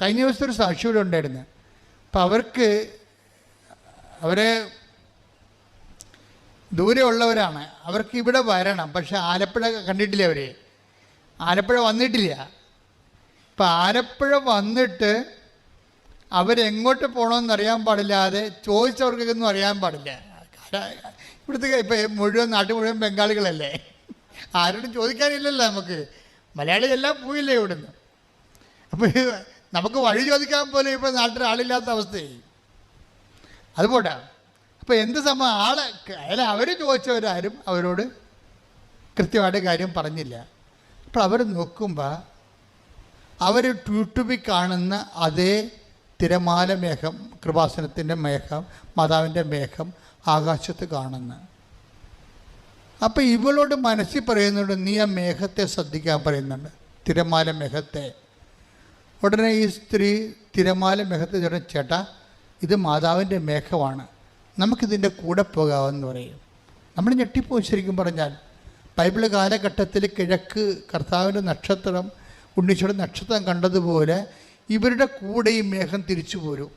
കഴിഞ്ഞ ദിവസത്തെ ഒരു സാക്ഷി ഇവിടെ ഉണ്ടായിരുന്നു. അപ്പം അവരെ ദൂരെ ഉള്ളവരാണ്, അവർക്ക് ഇവിടെ വരണം. പക്ഷെ ആലപ്പുഴ കണ്ടിട്ടില്ല, ആലപ്പുഴ വന്നിട്ടില്ല. ഇപ്പം ആലപ്പുഴ വന്നിട്ട് അവരെങ്ങോട്ട് പോകണമെന്ന് അറിയാൻ പാടില്ലാതെ ചോദിച്ചവർക്കൊന്നും അറിയാൻ പാടില്ല. ഇവിടുത്തെ ഇപ്പം നാട്ടിൽ മുഴുവൻ ബംഗാളികളല്ലേ, ആരോടും ചോദിക്കാനില്ലല്ലോ നമുക്ക്. മലയാളി എല്ലാം പോയില്ലേ ഇവിടുന്ന്. അപ്പോൾ നമുക്ക് വഴി ചോദിക്കാൻ പോലും ഇപ്പോൾ നാട്ടിൽ ആളില്ലാത്ത അവസ്ഥയായി. അതുപോട്ടെ. അപ്പോൾ എന്ത് സംഭവം അവർ ചോദിച്ചവരാരും അവരോട് കൃത്യമായിട്ട് കാര്യം പറഞ്ഞില്ല. അപ്പോൾ അവർ നോക്കുമ്പോൾ അവർ യൂട്യൂബിൽ കാണുന്ന അതേ തിരമാല മേഘം, കൃപാസനത്തിൻ്റെ മേഘം, മാതാവിൻ്റെ മേഘം ആകാശത്ത് കാണുന്നു. അപ്പോൾ ഇവളോട് മനസ്സിൽ പറയുന്നുണ്ട്, നീ ആ മേഘത്തെ ശ്രദ്ധിക്കാൻ പറയുന്നുണ്ട്, തിരമാല മേഘത്തെ. ഉടനെ ഈ സ്ത്രീ തിരമാല മേഘത്തെ ചോദിച്ചു, ചേട്ടാ ഇത് മാതാവിൻ്റെ മേഘമാണ്, നമുക്കിതിൻ്റെ കൂടെ പോകാമെന്ന് പറയും. നമ്മൾ ഞെട്ടിപ്പോയി. ശരിക്കും പറഞ്ഞാൽ ബൈബിൾ കാലഘട്ടത്തിൽ കിഴക്ക് കർത്താവിൻ്റെ നക്ഷത്രം, ഉണ്ണീശോയുടെ നക്ഷത്രം കണ്ടതുപോലെ ഇവരുടെ കൂടെ ഈ മേഘം തിരിച്ചു പോരും.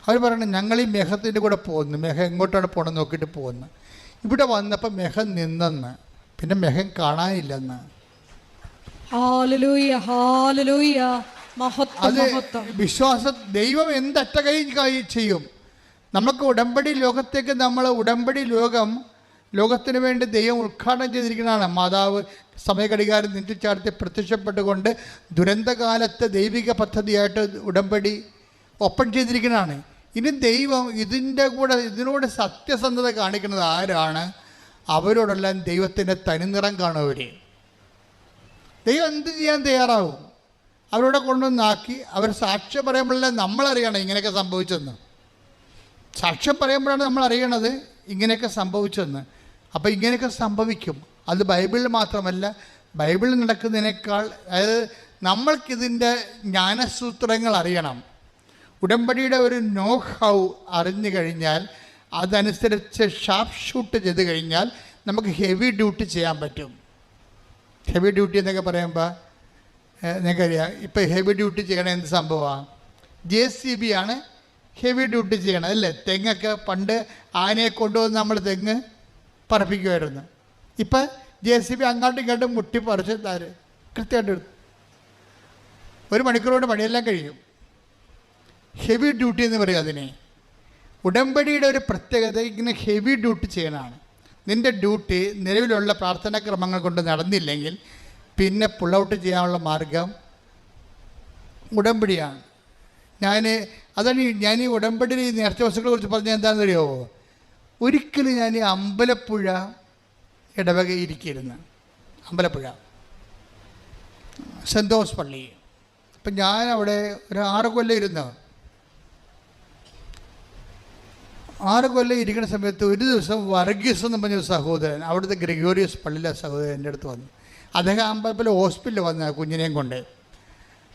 അവർ പറയണം, ഞങ്ങൾ ഈ മേഘത്തിൻ്റെ കൂടെ പോകുന്നു. മേഘം എങ്ങോട്ടാണ് പോകണമെന്ന് നോക്കിയിട്ട് പോകുന്നു. ഇവിടെ വന്നപ്പോൾ മേഘം നിന്നെന്ന്, പിന്നെ മേഘം കാണാനില്ലെന്ന്. അത് വിശ്വാസം. ദൈവം എന്തറ്റ കൈ ചെയ്യും. നമുക്ക് ഉടമ്പടി ലോകത്തേക്ക് ഉടമ്പടി ലോകത്തിന് വേണ്ടി ദൈവം ഉദ്ഘാടനം ചെയ്തിരിക്കുന്നതാണ്. മാതാവ് സമയഘടികാരം നെറ്റിച്ചാർത്തി പ്രത്യക്ഷപ്പെട്ടുകൊണ്ട് ദുരന്തകാലത്ത് ദൈവിക പദ്ധതിയായിട്ട് ഉടമ്പടി ഓപ്പൺ ചെയ്തിരിക്കുന്നതാണ്. ഇനി ദൈവം ഇതിനോട് സത്യസന്ധത കാണിക്കുന്നത് ആരാണ്? അവരോടെല്ലാം ദൈവത്തിൻ്റെ തനിനിറം കാണും. ദൈവം എന്ത് ചെയ്യാൻ തയ്യാറാവും? അവരോടെ കൊണ്ടുവന്നാക്കി അവർ സാക്ഷ്യം പറയുമ്പോഴല്ലേ നമ്മളറിയണം ഇങ്ങനെയൊക്കെ സംഭവിച്ചെന്ന്. സാക്ഷ്യം പറയുമ്പോഴാണ് നമ്മൾ അറിയണത് ഇങ്ങനെയൊക്കെ സംഭവിച്ചെന്ന്. അപ്പോൾ ഇങ്ങനെയൊക്കെ സംഭവിക്കും. അത് ബൈബിളിൽ മാത്രമല്ല, ബൈബിളിൽ നടക്കുന്നതിനേക്കാൾ, അതായത് നമ്മൾക്കിതിൻ്റെ ജ്ഞാനസൂത്രങ്ങൾ അറിയണം. ഉടമ്പടിയുടെ ഒരു നോ ഹൗ അറിഞ്ഞു കഴിഞ്ഞാൽ, അതനുസരിച്ച് ഷാർപ്പ് ഷൂട്ട് ചെയ്ത് കഴിഞ്ഞാൽ നമുക്ക് ഹെവി ഡ്യൂട്ടി ചെയ്യാൻ പറ്റും. ഹെവി ഡ്യൂട്ടി എന്നൊക്കെ പറയുമ്പോൾ നിങ്ങൾക്കറിയാം, ഇപ്പോൾ ഹെവി ഡ്യൂട്ടി ചെയ്യണ എന്ത് സംഭവമാണ്? JCB ആണ് ഹെവി ഡ്യൂട്ടി ചെയ്യണം അല്ലേ? തെങ്ങൊക്കെ പണ്ട് ആനയെ കൊണ്ടുവന്ന് നമ്മൾ തെങ്ങ് പറപ്പിക്കുമായിരുന്നു. ഇപ്പം JCB അങ്ങോട്ടും ഇങ്ങോട്ടും മുട്ടി പറിച്ച് കൃത്യമായിട്ട് എടുത്തു. 1 മണിക്കൂർ കൊണ്ട് പണിയെല്ലാം കഴിയും. ഹെവി ഡ്യൂട്ടി എന്ന് പറയും അതിനെ. ഉടമ്പടിയുടെ ഒരു പ്രത്യേകത ഇങ്ങനെ ഹെവി ഡ്യൂട്ടി ചെയ്യണതാണ്. നിൻ്റെ ഡ്യൂട്ടി നിലവിലുള്ള പ്രാർത്ഥനാ ക്രമങ്ങൾ കൊണ്ട് നടന്നില്ലെങ്കിൽ പിന്നെ പുൾ ഔട്ട് ചെയ്യാനുള്ള മാർഗം ഉടമ്പടിയാണ്. ഞാൻ ഈ ഉടമ്പടി നേർച്ച വസ്തുക്കളെ കുറിച്ച് പറഞ്ഞാൽ എന്താണെന്ന് അറിയാമോ? ഒരിക്കലും ഞാൻ ഈ അമ്പലപ്പുഴ ഇടവക ഇരിക്കിരുന്നു. അമ്പലപ്പുഴ സെൻറ് തോമസ് പള്ളി. അപ്പം ഞാൻ അവിടെ ഒരു 6 കൊല്ലം ഇരുന്നു. 6 കൊല്ലം ഇരിക്കുന്ന സമയത്ത് ഒരു ദിവസം വർഗീസ് എന്ന് പറഞ്ഞൊരു സഹോദരൻ, അവിടുത്തെ ഗ്രിഗോറിയസ് പള്ളിയിലെ സഹോദരൻ എൻ്റെ അടുത്ത് വന്നു. അദ്ദേഹം അമ്പലപ്പുഴ ഹോസ്പിറ്റലിൽ വന്ന കുഞ്ഞിനെയും കൊണ്ട്.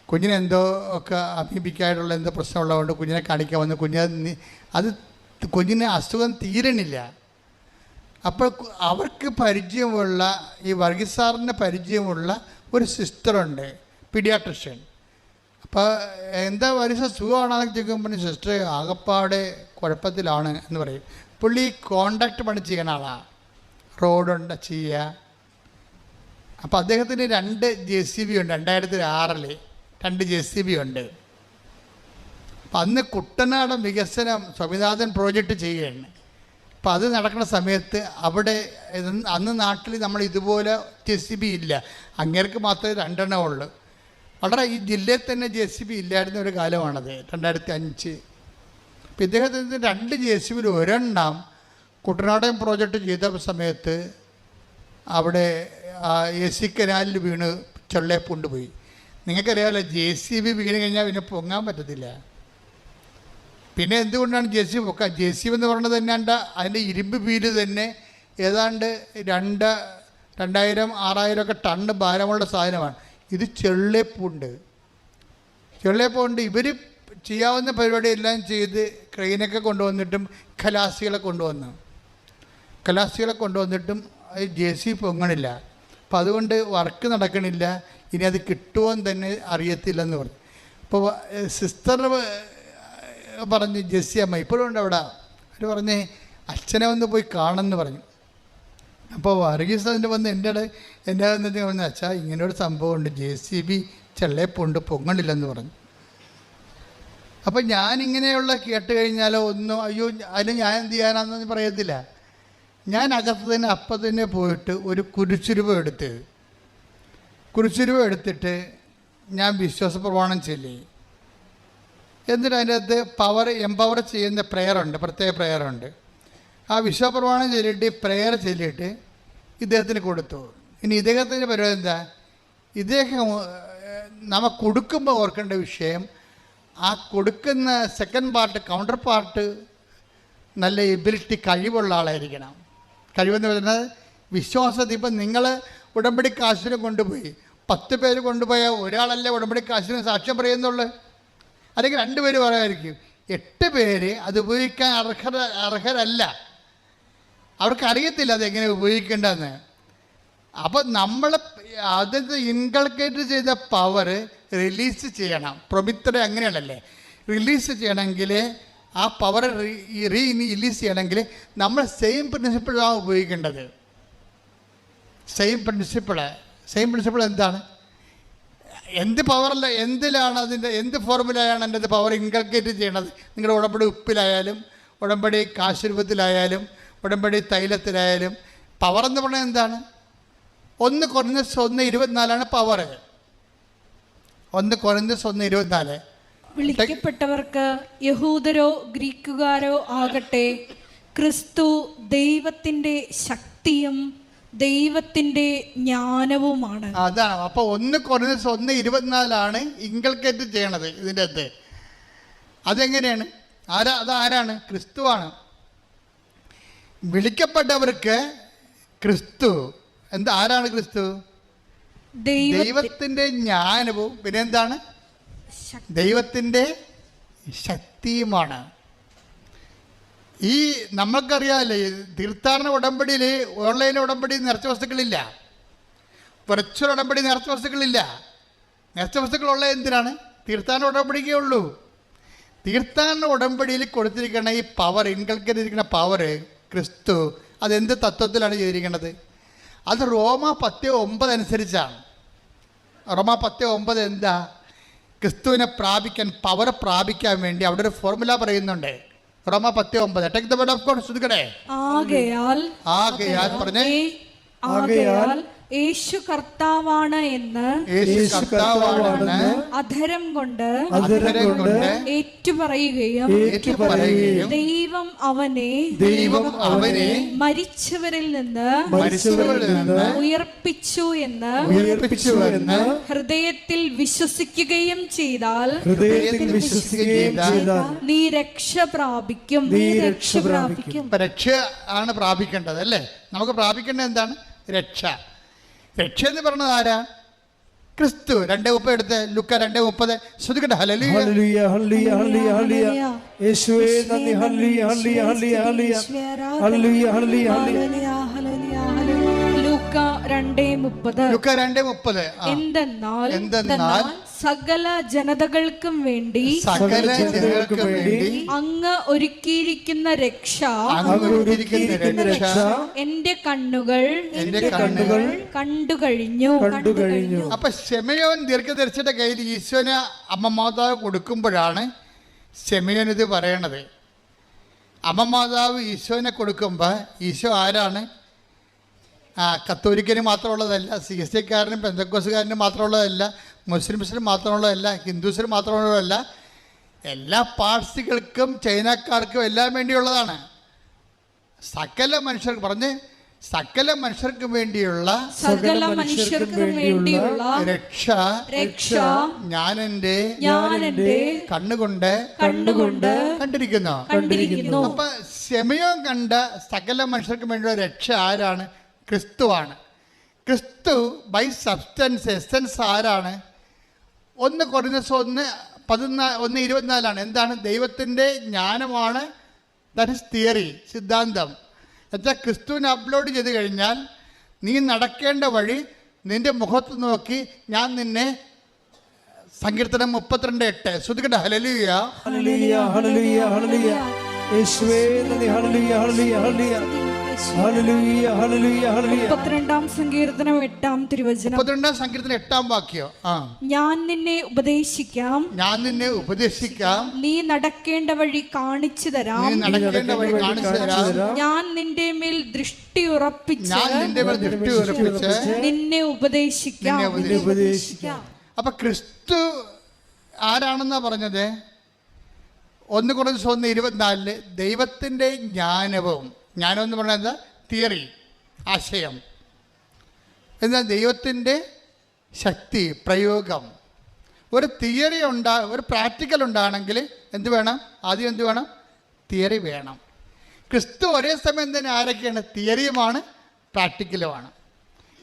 കുഞ്ഞിനെ എന്തോ ഒക്കെ അമീബിക്കായിട്ടുള്ള എന്തോ പ്രശ്നമുള്ളതുകൊണ്ട് കുഞ്ഞിനെ കാണിക്കാൻ വന്നു. കുഞ്ഞിന് അസുഖം തീരണില്ല. അപ്പോൾ അവർക്ക് പരിചയമുള്ള, ഈ വർഗീസ് സാറിന് പരിചയമുള്ള ഒരു സിസ്റ്ററുണ്ട്, പീഡിയാട്രിഷ്യൻ. അപ്പോൾ എന്താ വർഗീസ് സുഖമാണെന്ന് ചോദിക്കുമ്പോൾ സിസ്റ്റർ ആകപ്പാടെ കുഴപ്പത്തിലാണ് എന്ന് പറയും. പുള്ളി കോൺട്രാക്ട് പണി ചെയ്യണ ആളാണ്, റോഡുണ്ട് ചെയ്യുക. അപ്പോൾ അദ്ദേഹത്തിന് 2 JCB ഉണ്ട്. 2006 2 JCB ഉണ്ട്. അപ്പം അന്ന് കുട്ടനാടൻ വികസനം സ്വാമിനാഥൻ പ്രോജക്റ്റ് ചെയ്യുകയാണ്. അപ്പം അത് നടക്കുന്ന സമയത്ത് അവിടെ അന്ന് നാട്ടിൽ നമ്മൾ ഇതുപോലെ JCB ഇല്ല. അങ്ങേർക്ക് മാത്രമേ 2 എണ്ണം ഉള്ളൂ. വളരെ ഈ ജില്ലയിൽ തന്നെ JCB ഇല്ലായിരുന്ന ഒരു കാലമാണത്, 2005. അപ്പം ഇദ്ദേഹത്തിന് 2 JCB 1 എണ്ണം കുട്ടനാടൻ പ്രോജക്റ്റ് ചെയ്ത സമയത്ത് അവിടെ AC കനാലിൽ വീണ് ചെള്ളയെ കൊണ്ടുപോയി. നിങ്ങൾക്കറിയാമല്ലോ, JCB വീണ് കഴിഞ്ഞാൽ പിന്നെ പൊങ്ങാൻ പറ്റത്തില്ല. പിന്നെ എന്തുകൊണ്ടാണ് JCB പൊക്കാൻ? JCB എന്ന് പറയുന്നത് തന്നെ അതിൻ്റെ ഇരുമ്പ് വീല് തന്നെ ഏതാണ്ട് 2000-6000 ഒക്കെ ടണ്ണ് ഭാരമുള്ള സാധനമാണ്. ഇത് ചെള്ളേപ്പുണ്ട്. ഇവർ ചെയ്യാവുന്ന പരിപാടിയെല്ലാം ചെയ്ത് ക്രെയിനൊക്കെ കൊണ്ടുവന്നിട്ടും ഖലാസികളെ കൊണ്ടുവന്നിട്ടും JCB പൊങ്ങണില്ല. അപ്പം അതുകൊണ്ട് വർക്ക് നടക്കണില്ല. ഇനി അത് കിട്ടുമോയെന്ന് തന്നെ അറിയത്തില്ലെന്ന് പറഞ്ഞു. അപ്പോൾ സിസ്റ്റർ പറഞ്ഞ് ജെസ്സി അമ്മ ഇപ്പോഴും ഉണ്ട് അവിടെ, അവർ പറഞ്ഞ് അച്ഛനെ ഒന്ന് പോയി കാണുമെന്ന് പറഞ്ഞു. അപ്പോൾ വർഗീസ് അതിൻ്റെ വന്ന് എൻ്റെ വന്നിട്ട് പറഞ്ഞു, അച്ഛാ ഇങ്ങനൊരു സംഭവമുണ്ട്, JCB ചെള്ളേപ്പുണ്ട്, പൊങ്ങണില്ലെന്ന് പറഞ്ഞു. അപ്പം ഞാനിങ്ങനെയുള്ള കേട്ട് കഴിഞ്ഞാലോ ഒന്നും അയ്യോ അതിന് ഞാൻ എന്ത് ചെയ്യാനാണെന്ന് പറയത്തില്ല. ഞാൻ അകത്ത് തന്നെ അപ്പം തന്നെ പോയിട്ട് ഒരു കുരിശുരൂപ എടുത്തിട്ട് ഞാൻ വിശ്വാസ പ്രമാണം ചൊല്ലി. എന്നിട്ട് അതിൻ്റെ അകത്ത് എംപവർ ചെയ്യുന്ന പ്രേയറുണ്ട്, പ്രത്യേക പ്രേയറുണ്ട്. ആ വിശ്വാസ പ്രമാണം ചൊല്ലിയിട്ട് പ്രേയർ ചൊല്ലിയിട്ട് ഇദ്ദേഹത്തിന് കൊടുത്തു. ഇനി ഇദ്ദേഹത്തിൻ്റെ പരിപാടി എന്താ, ഇദ്ദേഹം നമ്മ കൊടുക്കുമ്പോൾ ഓർക്കേണ്ട വിഷയം, ആ കൊടുക്കുന്ന സെക്കൻഡ് പാർട്ട്, കൗണ്ടർ പാർട്ട് നല്ല എബിലിറ്റി, കഴിവുള്ള ആളായിരിക്കണം. കഴിവെന്ന് പറയുന്നത് വിശ്വാസത്തിൽ. ഇപ്പം നിങ്ങൾ ഉടമ്പടി കാശിന് കൊണ്ടുപോയി 10 പേര് കൊണ്ടുപോയാൽ ഒരാളല്ലേ ഉടമ്പടി കാശിന് സാക്ഷ്യം പറയുന്നുള്ളൂ, അല്ലെങ്കിൽ 2 പേര് പറയാമായിരിക്കും. 8 പേര് അത് ഉപയോഗിക്കാൻ അർഹരല്ല, അവർക്കറിയത്തില്ല അതെങ്ങനെ ഉപയോഗിക്കേണ്ടതെന്ന്. അപ്പം നമ്മൾ അതിന് ഇൻകൾക്കേറ്റ് ചെയ്ത പവർ റിലീസ് ചെയ്യണം. പ്രൊമിത്ര അങ്ങനെയാണല്ലേ, റിലീസ് ചെയ്യണമെങ്കിൽ ആ പവർ റിലീസ് ചെയ്യണമെങ്കിൽ നമ്മൾ സെയിം പ്രിൻസിപ്പിളാണ് ഉപയോഗിക്കേണ്ടത്. സെയിം പ്രിൻസിപ്പിൾ എന്താണ്, എന്ത് പവറല്ല, എന്തിലാണ് അതിൻ്റെ എന്ത് ഫോർമുലയാണ് എൻ്റെ പവർ ഇൻകൾക്കേറ്റ് ചെയ്യണത്. നിങ്ങളുടെ ഉടമ്പടി ഉപ്പിലായാലും ഉടമ്പടി കാശുരൂപത്തിലായാലും ഉടമ്പടി തൈലത്തിലായാലും പവർ എന്ന് പറഞ്ഞാൽ എന്താണ്? 1 Corinthians 1:24 പവർ. 1 Corinthians 1:24. വിളിക്കപ്പെട്ടവർക്ക് യഹൂദരോ ഗ്രീക്കുകാരോ ആകട്ടെ, ക്രിസ്തു ദൈവത്തിൻ്റെ ശക്തിയും ദൈവത്തിൻ്റെ ജ്ഞാനവുമാണ്. അതാണ്. അപ്പോൾ 1 Corinthians 1:24 ഇൻകൾക്കേറ്റ് ചെയ്യണത് ഇതിൻ്റെ അകത്ത്. അതെങ്ങനെയാണ്? അതാരാണ്? ക്രിസ്തുവാണ്. വിളിക്കപ്പെട്ടവർക്ക് ക്രിസ്തു ആരാണ്? ക്രിസ്തു ദൈവത്തിൻ്റെ ജ്ഞാനവും പിന്നെ എന്താണ്? ദൈവത്തിൻ്റെ ശക്തിയുമാണ്. ഈ നമ്മൾക്കറിയാമല്ലേ, തീർത്ഥാടന ഉടമ്പടിയിൽ ഓൺലൈൻ ഉടമ്പടി നിറച്ച വസ്തുക്കളില്ല, വെർച്വൽ ഉടമ്പടി നിറച്ച വസ്തുക്കളില്ല. നിറച്ച വസ്തുക്കളുള്ള എന്തിനാണ്? തീർത്ഥാടന ഉടമ്പടിക്കേ ഉള്ളൂ. തീർത്ഥാടന ഉടമ്പടിയിൽ കൊടുത്തിരിക്കുന്ന ഈ പവർ, ഇൻകൾക്കേറ്റിരിക്കുന്ന പവർ ക്രിസ്തു, അതെന്ത് തത്വത്തിലാണ് ചെയ്തിരിക്കുന്നത്? അത് റോമ 10:9 അനുസരിച്ചാണ്. റോമ 10:9 എന്താ? ക്രിസ്തുവിനെ പ്രാപിക്കാൻ, പവർ പ്രാപിക്കാൻ വേണ്ടി അവിടെ ഒരു ഫോർമുല പറയുന്നുണ്ട്. റോമ 10:9. Take the word of God. ശ്രദ്ധിക്കണേ. ആകയാൽ പറഞ്ഞേ, ആകയാൽ യേശു കർത്താവാണ് എന്ന് അധരം കൊണ്ട് ഏറ്റുപറയുകയും ദൈവം അവനെ മരിച്ചവരിൽ നിന്ന് ഉയർപ്പിച്ചു എന്ന് ഹൃദയത്തിൽ വിശ്വസിക്കുകയും ചെയ്താൽ നീ രക്ഷ പ്രാപിക്കും. രക്ഷ ആണ് പ്രാപിക്കേണ്ടത് അല്ലേ? നമുക്ക് പ്രാപിക്കേണ്ടത് എന്താണ്? രക്ഷ. രക്ഷ എന്ന് പറഞ്ഞത് ആരാ? ക്രിസ്തു. 2:30 എടുത്ത് ലുക്ക 2:30 ശ്രദ്ധിക്കട്ടെ. ഹല്ലേലൂയ ഹല്ലേലൂയ ഹല്ലേലൂയ ഹല്ലേലൂയ യേശുവേ നന്ദി. ഹല്ലേലൂയ ഹല്ലേലൂയ ഹല്ലേലൂയ ഹല്ലേലൂയ ഹല്ലേലൂയ ഹല്ലേലൂയ. ലൂക്ക 2:30. എന്തെന്നാൽ സകല ജനതകൾക്കും വേണ്ടി അങ്ങ് ഒരുക്കിയിരിക്കുന്ന രക്ഷ എന്റെ കണ്ണുകൾ കണ്ടു കഴിഞ്ഞു. അപ്പൊ ശിമയോൻ ദീർഘദർശിയുടെ കയ്യിൽ ഈശോന് അമ്മ മാതാവ് കൊടുക്കുമ്പോഴാണ് ശിമയോൻ ഇത് പറയണത്. അമ്മ മാതാവ് ഈശോനെ കൊടുക്കുമ്പോൾ ഈശോ ആരാണ്? കത്തോലിക്കന് മാത്രമുള്ളതല്ല, CSIക്കാരനും പെന്തക്കോസുകാരനും മാത്രമുള്ളതല്ല, മുസ്ലിംസിന് മാത്രമുള്ളതല്ല, ഹിന്ദുസിന് മാത്രമുള്ളതല്ല, എല്ലാ പാഴ്സികൾക്കും ചൈനക്കാർക്കും എല്ലാം വേണ്ടിയുള്ളതാണ്. സകല മനുഷ്യർക്ക് പറഞ്ഞ് സകല മനുഷ്യർക്കും വേണ്ടിയുള്ള രക്ഷ ഞാൻ എൻ്റെ കണ്ണുകൊണ്ട് കണ്ടിരിക്കുന്നു. അപ്പൊ ശിമയോൻ കണ്ട സകല മനുഷ്യർക്കും വേണ്ടിയുള്ള രക്ഷ ആരാണ്? ക്രിസ്തുവാണ്. ക്രിസ്തു ബൈ സബ്സ്റ്റൻസ്, എസൻസ് ആരാണ്? 1 Corinthians 1:24 എന്താണ്? ദൈവത്തിൻ്റെ ജ്ഞാനമാണ്. ദാറ്റ് ഇസ് തിയറി, സിദ്ധാന്തം. എന്നുവെച്ചാൽ ക്രിസ്തുവിനെ അപ്ലോഡ് ചെയ്ത് കഴിഞ്ഞാൽ നീ നടക്കേണ്ട വഴി നിൻ്റെ മുഖത്ത് നോക്കി ഞാൻ നിന്നെ സങ്കീർത്തനം 32:8. ശ്രദ്ധിക്കട്ടെ. ഹല്ലേലൂയ, ഹല്ലേലൂയ, ഹല്ലേലൂയ, ഹല്ലേലൂയ. യേശുവേ നന്ദി. ഹല്ലേലൂയ, ഹല്ലേലൂയ, ഹല്ലേലൂയ. ഹല്ലേലൂയ, ഹല്ലേലൂയ, ഹല്ലേലൂയ. 32-ാം സങ്കീർത്തനം 8-ാം തിരുവചനം. 32-ാം സങ്കീർത്തനം 8-ാം വാക്യം. ഞാൻ നിന്നെ ഉപദേശിക്കാം, ഞാൻ നിന്നെ ഉപദേശിക്കാം, നീ നടക്കേണ്ട വഴി കാണിച്ചു തരാം, നീ നടക്കേണ്ട വഴി കാണിച്ചു തരാം, ഞാൻ നിന്റെ മേൽ ദൃഷ്ടി ഉറപ്പിച്ച് ഞാൻ നിന്റെ മേൽ ദൃഷ്ടി ഉറപ്പിച്ച് നിന്നെ ഉപദേശിക്കാം. നിന്നെ ഉപദേശിക്കാം. അപ്പൊ ക്രിസ്തു ആരാണെന്നാ പറഞ്ഞത്? 1 കൊരിന്ത്യർ 1:24 ദൈവത്തിൻ്റെ ജ്ഞാനവും, ജ്ഞാനം എന്ന് പറയുന്നത് തിയറി, ആശയം, എന്നാൽ ദൈവത്തിൻ്റെ ശക്തി, പ്രയോഗം. ഒരു തിയറി ഒരു പ്രാക്ടിക്കൽ ഉണ്ടാണെങ്കിൽ എന്ത് വേണം? ആദ്യം എന്ത് വേണം? തിയറി വേണം. ക്രിസ്തു ഒരേ സമയം തന്നെ ആരൊക്കെയാണ്? തിയറിയുമാണ് പ്രാക്ടിക്കലുമാണ്.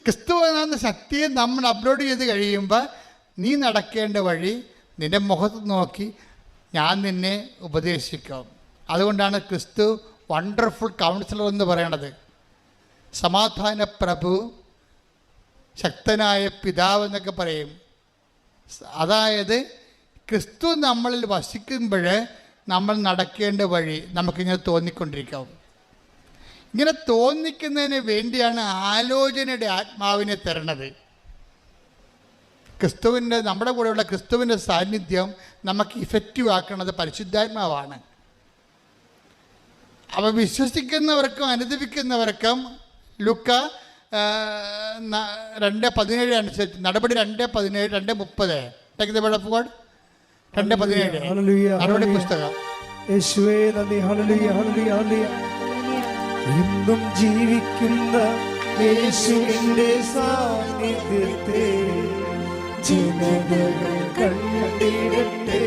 ക്രിസ്തു എന്ന ശക്തിയെ നമ്മൾ അപ്ലോഡ് ചെയ്ത് കഴിയുമ്പോൾ നീ നടക്കേണ്ട വഴി നിൻ്റെ മുഖത്ത് നോക്കി ഞാൻ നിന്നെ ഉപദേശിക്കാം. അതുകൊണ്ടാണ് ക്രിസ്തു വണ്ടർഫുൾ കൗൺസിലർ എന്ന് പറയണത്. സമാധാന പ്രഭു, ശക്തനായ പിതാവ് എന്നൊക്കെ പറയും. അതായത് ക്രിസ്തു നമ്മളിൽ വസിക്കുമ്പോൾ നമ്മൾ നടക്കേണ്ട വഴി നമുക്കിങ്ങനെ തോന്നിക്കൊണ്ടിരിക്കാം. ഇങ്ങനെ തോന്നിക്കുന്നതിന് വേണ്ടിയാണ് ആലോചനയുടെ ആത്മാവിനെ തരണത്. ക്രിസ്തുവിൻ്റെ, നമ്മുടെ കൂടെയുള്ള ക്രിസ്തുവിൻ്റെ സാന്നിധ്യം നമുക്ക് ഇഫക്റ്റീവ് ആക്കുന്നത് പരിശുദ്ധാത്മാവാണ്. അപ്പോൾ വിശ്വസിക്കുന്നവർക്കും അനുദപിക്കുന്നവർക്കും ലൂക്ക 2:17 അനുസരിച്ച്, നടപടി 2:17, 2:30, take the word of God. 2:17 നടപടി പുസ്തകം. യേശുവേ നന്ദി. ഹല്ലേലൂയ, ഹല്ലേലൂയ, ഹല്ലേലൂയ. ഇന്നും ജീവിക്കുന്ന യേശുവിന്റെ സാന്നിധ്യത്തെ ജനതകൾ കണ്ടിടട്ടെ.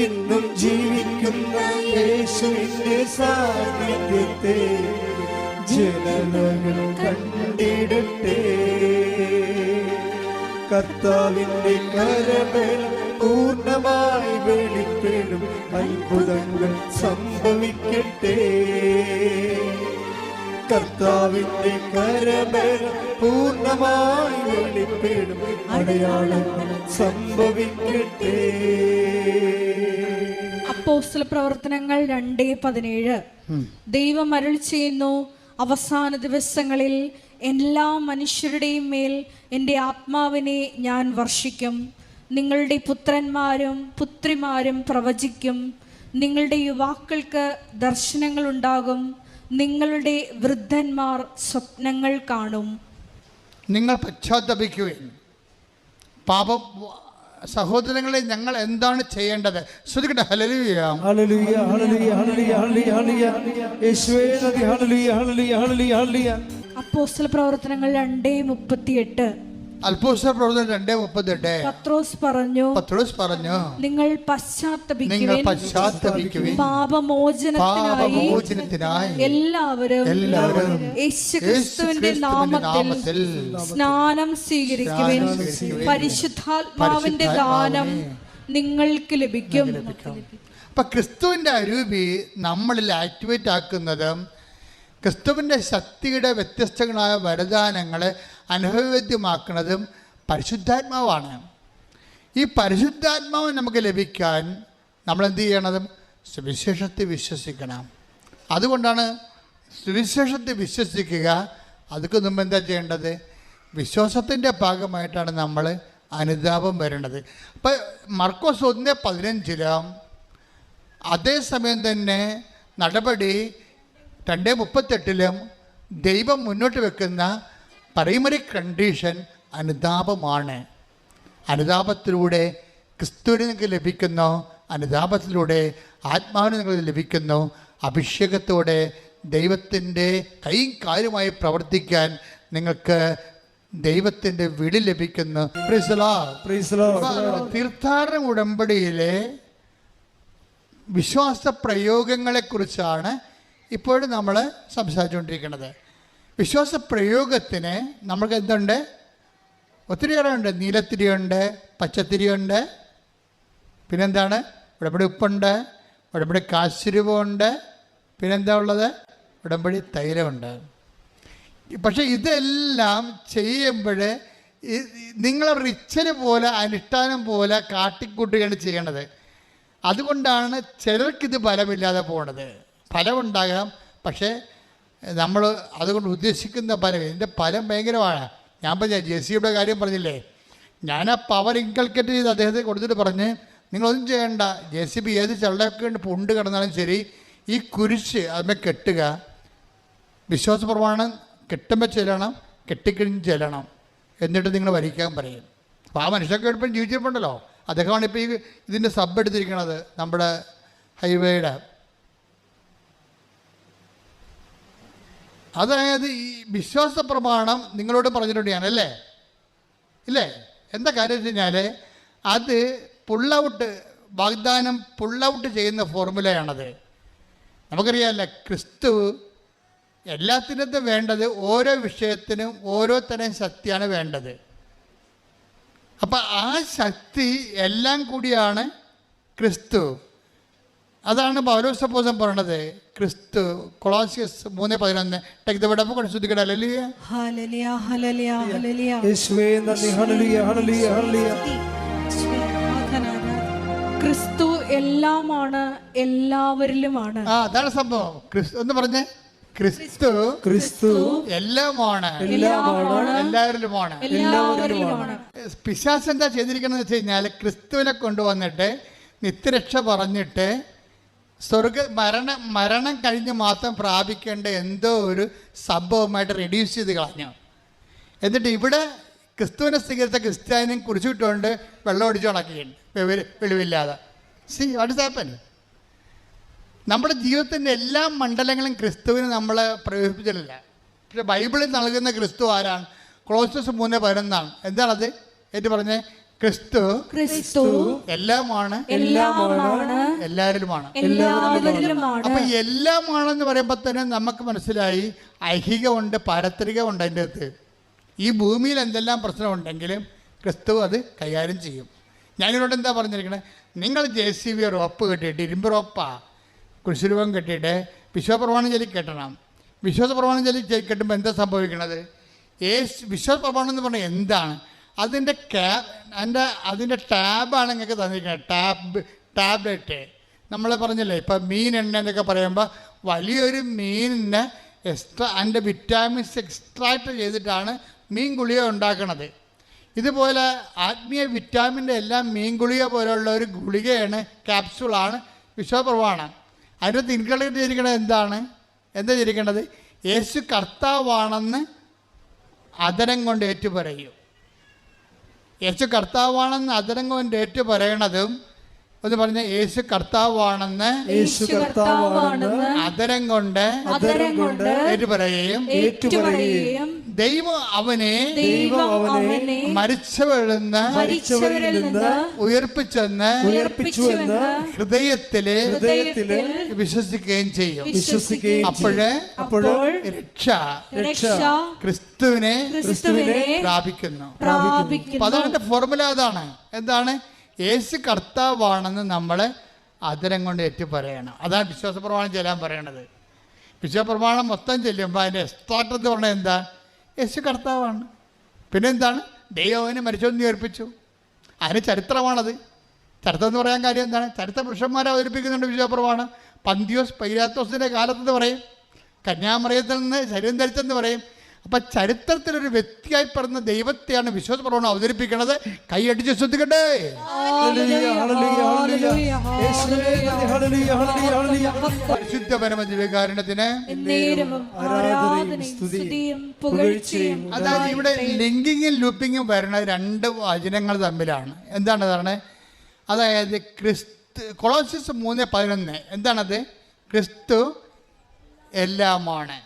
ഇന്നും ജീവിക്കുന്ന യേശുവിന്റെ സാന്നിധ്യത്തെ ജനതകൾ കണ്ടിടട്ടെ. കർത്താവിന്റെ കരബലം പൂർണ്ണമായി വെളിപ്പെടും, അത്ഭുതങ്ങൾ സംഭവിക്കട്ടെ. കർത്താവിന്റെ കരബലം പൂർണ്ണമായി വെളിപ്പെടും, അടയാളങ്ങൾ സംഭവിക്കട്ടെ. അപ്പോസ്തല പ്രവർത്തനങ്ങൾ 2:17 ദൈവം അരുളി ചെയ്യുന്നു, അവസാന ദിവസങ്ങളിൽ എല്ലാ മനുഷ്യരുടെയും മേൽ എൻ്റെ ആത്മാവിനെ ഞാൻ വർഷിക്കും. നിങ്ങളുടെ പുത്രന്മാരും പുത്രിമാരും പ്രവചിക്കും, നിങ്ങളുടെ യുവാക്കൾക്ക് ദർശനങ്ങൾ ഉണ്ടാകും, നിങ്ങളുടെ വൃദ്ധന്മാർ സ്വപ്നങ്ങൾ കാണും. നിങ്ങൾ പശ്ചാത്തപിക്കുകയും പാപം. സഹോദരങ്ങളെ, ഞങ്ങൾ എന്താണ് ചെയ്യേണ്ടത്? ശ്രദ്ധിക്കട്ടെ. ഹല്ലേലൂയ, ഹല്ലേലൂയ, ഹല്ലേലൂയ, ഹല്ലേലൂയ, ഹല്ലേലൂയ. യേശുവേ നന്ദി. ഹല്ലേലൂയ, ഹല്ലേലൂയ, ഹല്ലേലൂയ, ഹല്ലേലൂയ. അപ്പോസ്തല പ്രവർത്തനങ്ങൾ 2:38 അപ്പോസ്തല പ്രവർത്തനം 2:38 പത്രോസ് പറഞ്ഞു, നിങ്ങൾ പശ്ചാത്തപിക്കുവിൻ, പാപമോചനത്തിനായി എല്ലാവരും യേശുക്രിസ്തുവിന്റെ നാമത്തിൽ സ്നാനം സ്വീകരിക്കുവിൻ, പരിശുദ്ധാത്മാവിന്റെ ദാനം നിങ്ങൾക്ക് ലഭിക്കും. അപ്പൊ ക്രിസ്തുവിന്റെ അരൂപി നമ്മളിൽ ആക്ടിവേറ്റ് ആക്കുന്നതും ക്രിസ്തുവിൻ്റെ ശക്തിയുടെ വ്യത്യസ്തങ്ങളായ വരദാനങ്ങളെ അനുഭവവേദ്യമാക്കുന്നതും പരിശുദ്ധാത്മാവാണ്. ഈ പരിശുദ്ധാത്മാവ് നമുക്ക് ലഭിക്കാൻ നമ്മളെന്ത് ചെയ്യണതും? സുവിശേഷത്തെ വിശ്വസിക്കണം. അതുകൊണ്ടാണ് സുവിശേഷത്തെ വിശ്വസിക്കുക. അതൊക്കെ മുമ്പ് എന്താ ചെയ്യേണ്ടത്? വിശ്വാസത്തിൻ്റെ ഭാഗമായിട്ടാണ് നമ്മൾ അനുതാപം വരേണ്ടത്. അപ്പം മർക്കോസ് 1:15 അതേസമയം തന്നെ നടപടി 2:38 ദൈവം മുന്നോട്ട് വെക്കുന്ന പ്രൈമറി കണ്ടീഷൻ അനുതാപമാണ്. അനുതാപത്തിലൂടെ ക്രിസ്തുവിന് നിങ്ങൾക്ക് ലഭിക്കുന്നു, അനുതാപത്തിലൂടെ ആത്മാവിന് നിങ്ങൾക്ക് ലഭിക്കുന്നു, അഭിഷേകത്തോടെ ദൈവത്തിൻ്റെ കൈയും കാലുമായി പ്രവർത്തിക്കാൻ നിങ്ങൾക്ക് ദൈവത്തിൻ്റെ വിളി ലഭിക്കുന്നു. തീർത്ഥാടന ഉടമ്പടിയിലെ വിശ്വാസ പ്രയോഗങ്ങളെക്കുറിച്ചാണ് ഇപ്പോഴും നമ്മൾ സംസാരിച്ചുകൊണ്ടിരിക്കുന്നത്. വിശ്വാസ പ്രയോഗത്തിന് നമുക്ക് എന്തുണ്ട്? ഒത്തിരി ഉണ്ട്. നീലത്തിരിയുണ്ട്, പച്ചത്തിരിയുണ്ട്, പിന്നെന്താണ്? ഉടമ്പടി ഉപ്പുണ്ട്, ഉടമ്പടി കാശുരൂപമുണ്ട്, പിന്നെന്താ ഉള്ളത്? ഉടമ്പടി തൈലമുണ്ട്. പക്ഷെ ഇതെല്ലാം ചെയ്യുമ്പോൾ നിങ്ങൾ റിച്വല് പോലെ അനുഷ്ഠാനം പോലെ കാട്ടിക്കൂട്ടുകയാണ് ചെയ്യണത്. അതുകൊണ്ടാണ് ചിലർക്കിത് ഫലമില്ലാതെ പോണത്. ഫലമുണ്ടാകാം, പക്ഷേ നമ്മൾ അതുകൊണ്ട് ഉദ്ദേശിക്കുന്ന ഫലം, ഇതിൻ്റെ ഫലം ഭയങ്കരമാണ്. ഞാൻ പറഞ്ഞ ജെസ്സിയുടെ കാര്യം പറഞ്ഞില്ലേ, ഞാൻ ആ പവർ ഇൻകൾക്കേറ്റ് ചെയ്ത് അദ്ദേഹത്തെ കൊടുത്തിട്ട് പറഞ്ഞ് നിങ്ങളൊന്നും ചെയ്യണ്ട, JCB ഏത് ചെള്ളയൊക്കെ പൊണ്ട് കിടന്നാലും ശരി, ഈ കുരിശ് അതിനെ കെട്ടുക, വിശ്വാസ പ്രമാണം കെട്ടുമ്പോൾ ചെല്ലണം, കെട്ടിക്കഴിഞ്ഞ് ചെല്ലണം, എന്നിട്ട് നിങ്ങൾ വരിക്കാൻ പറയും. അപ്പോൾ ആ മനുഷ്യർക്ക് എളുപ്പം ജീവിച്ചിട്ടുണ്ടല്ലോ. അദ്ദേഹമാണ് ഇപ്പോൾ ഈ ഇതിൻ്റെ സബ് എടുത്തിരിക്കുന്നത്, നമ്മുടെ ഹൈവേയുടെ. അതായത് ഈ വിശ്വാസ പ്രമാണം നിങ്ങളോട് പറഞ്ഞിട്ടുണ്ട് ഞാൻ, അല്ലേ? ഇല്ലേ? എന്താ കാര്യം വെച്ച് കഴിഞ്ഞാൽ അത് പുള്ളൗട്ട്, വാഗ്ദാനം പുള്ളൗട്ട് ചെയ്യുന്ന ഫോർമുലയാണത്. നമുക്കറിയാമല്ല, ക്രിസ്തു എല്ലാത്തിനകത്തും വേണ്ടത് ഓരോ വിഷയത്തിനും ഓരോ തരം ശക്തിയാണ് വേണ്ടത്. അപ്പം ആ ശക്തി എല്ലാം കൂടിയാണ് ക്രിസ്തു. അതാണ് പൗലോസ് അപ്പോസ്തലൻ പറയണത്. ക്രിസ്തു കൊളോസ്യസ് 3:11 take the word of God. ശ്രദ്ധിക്കട്ടെ. ഹല്ലേലൂയ ഹല്ലേലൂയ ഹല്ലേലൂയ ഹല്ലേലൂയ. യേശുവേ നന്ദി. ഹല്ലേലൂയ ഹല്ലേലൂയ ഹല്ലേലൂയ. ക്രിസ്തു എല്ലാമാണ്, എല്ലാവരിലുമാണ്. അതാണ് സംഭവം. ക്രിസ്തു എന്ന് പറഞ്ഞേ, ക്രിസ്തു എല്ലാമാണ്, എല്ലാവരിലുമാണ്. പിശാച് എന്താ ചെയ്തിരിക്കണമെന്ന് വെച്ച് കഴിഞ്ഞാൽ ക്രിസ്തുവിനെ കൊണ്ടുവന്നിട്ട് നിത്യരക്ഷ പറഞ്ഞിട്ട് മരണം കഴിഞ്ഞ് മാത്രം പ്രാപിക്കേണ്ട എന്തോ ഒരു സംഭവമായിട്ട് റെഡ്യൂസ് ചെയ്ത് കളഞ്ഞു. എന്നിട്ട് ഇവിടെ ക്രിസ്തുവിനെ സ്വീകരിച്ച ക്രിസ്ത്യാനിയും കുറിച്ചിട്ടുകൊണ്ട് വെള്ളം ഒടിച്ചു കണക്കുകയാണ് വെളിവില്ലാതെ. See what is happen? നമ്മുടെ ജീവിതത്തിൻ്റെ എല്ലാ മണ്ഡലങ്ങളും ക്രിസ്തുവിന് നമ്മളെ പ്രയോജിപ്പിച്ചിട്ടില്ല. പക്ഷെ ബൈബിളിൽ നൽകുന്ന ക്രിസ്തു ആരാണ്? കൊളോസ്യസ് 3:11 എന്താണത്? ഏറ്റു പറഞ്ഞേ, ക്രിസ്തു എല്ലാമാണ്, എല്ലാവരിലുമാണ്. അപ്പൊ എല്ലാമാണെന്ന് പറയുമ്പോൾ തന്നെ നമുക്ക് മനസ്സിലായി ഐഹികമുണ്ട്, പാരത്രികമുണ്ട്. അതിൻ്റെ അകത്ത് ഈ ഭൂമിയിൽ എന്തെല്ലാം പ്രശ്നമുണ്ടെങ്കിലും ക്രിസ്തു അത് കൈകാര്യം ചെയ്യും. ഞാനിവിടെ എന്താ പറഞ്ഞിരിക്കണേ, നിങ്ങൾ JCB റോപ്പ് കെട്ടിയിട്ട്, ഇരുമ്പ് റോപ്പാ കുരിശുരൂപം കെട്ടിയിട്ട് വിശ്വാസപ്രമാണം ചൊല്ലി കെട്ടണം. വിശ്വാസപ്രമാണം ചൊല്ലി കെട്ടുമ്പോൾ എന്താ സംഭവിക്കണത്? വിശ്വാസ പ്രമാണം എന്ന് പറഞ്ഞാൽ എന്താണ്? അതിൻ്റെ ടാബാണ് നിങ്ങൾക്ക് തന്നിരിക്കുന്നത്. ടാബ്ലറ്റ് നമ്മൾ പറഞ്ഞില്ലേ, ഇപ്പം മീൻ എണ്ണ എന്നൊക്കെ പറയുമ്പോൾ വലിയൊരു മീനിന് അതിൻ്റെ വിറ്റാമിൻസ് എക്സ്ട്രാക്ട് ചെയ്തിട്ടാണ് മീൻ ഗുളിക ഉണ്ടാക്കുന്നത്. ഇതുപോലെ ആത്മീയ വിറ്റാമിൻ്റെ എല്ലാം മീൻ ഗുളിക പോലുള്ള ഒരു ഗുളികയാണ്, ക്യാപ്സ്യൂളാണ് വിശ്വാസപ്രമാണം. അതിനകത്ത് ഇൻക്ലൂഡ് ചെയ്തിരിക്കുന്നത് എന്താ ചെയ്തിരിക്കേണ്ടത്? യേശു കർത്താവാണെന്ന് അതരം കൊണ്ട് ഏറ്റുപറയും. യേശു കർത്താവാണെന്ന് അതരം കൊണ്ട് ഏറ്റുപറയണതും ഒന്ന് പറഞ്ഞ യേശു കർത്താവാണെന്ന് അതരം കൊണ്ട് ഏറ്റുപറയുകയും ദൈവം അവനെ മരിച്ചവരിൽ നിന്ന് ഉയർപ്പിച്ചെന്ന് ഹൃദയത്തില് വിശ്വസിക്കുകയും ചെയ്യും. അപ്പോഴ് രക്ഷ ക്രിസ്തുവിനെ പ്രാപിക്കുന്നു. അതാണ് ഫോർമുല. അതാണ് എന്താണ്? യേശു കർത്താവാണെന്ന് നമ്മൾ അതരം കൊണ്ട് ഏറ്റു പറയണം. അതാണ് വിശ്വാസപ്രമാണം ചെല്ലാൻ പറയണത്. വിശ്വാസപ്രമാണം മൊത്തം ചെല്ലുമ്പോൾ അതിൻ്റെ എക്സ്ട്രാക്ട് എന്ന് പറഞ്ഞാൽ എന്താ? യേശു കർത്താവാണ്. പിന്നെ എന്താണ്? ദൈവനെ മരിച്ചൊന്ന് ഉയർപ്പിച്ചു. അതിന് ചരിത്രമാണത്. ചരിത്രം എന്ന് പറയാൻ കാര്യം എന്താണ്? ചരിത്ര പുരുഷന്മാരെ അവതരിപ്പിക്കുന്നുണ്ട് വിശ്വാസപ്രമാണം. പന്തിയോസ് പൈലാത്തോസിൻ്റെ കാലത്തെന്ന് പറയും, കന്യാമറിയത്തിൽ നിന്ന് ശരീരം ധരിച്ചെന്ന് പറയും. അപ്പം ചരിത്രത്തിലൊരു വ്യക്തിയായി പറഞ്ഞ ദൈവത്തെയാണ് വിശ്വാസപ്രമാണം അവതരിപ്പിക്കുന്നത്. കൈയടിച്ച് ശ്രദ്ധിക്കട്ടെ. പരിശുദ്ധ പരമദിവ്യകാരുണ്യത്തിന്. അതായത് ഇവിടെ ലിങ്കിങ്ങും ലൂപ്പിങ്ങും വരുന്ന രണ്ട് വചനങ്ങൾ തമ്മിലാണ്. എന്താണ്? അതായത് കൊളോസ്യസ് 3:11 എന്താണത്? ക്രിസ്തു എല്ലാമാണ്.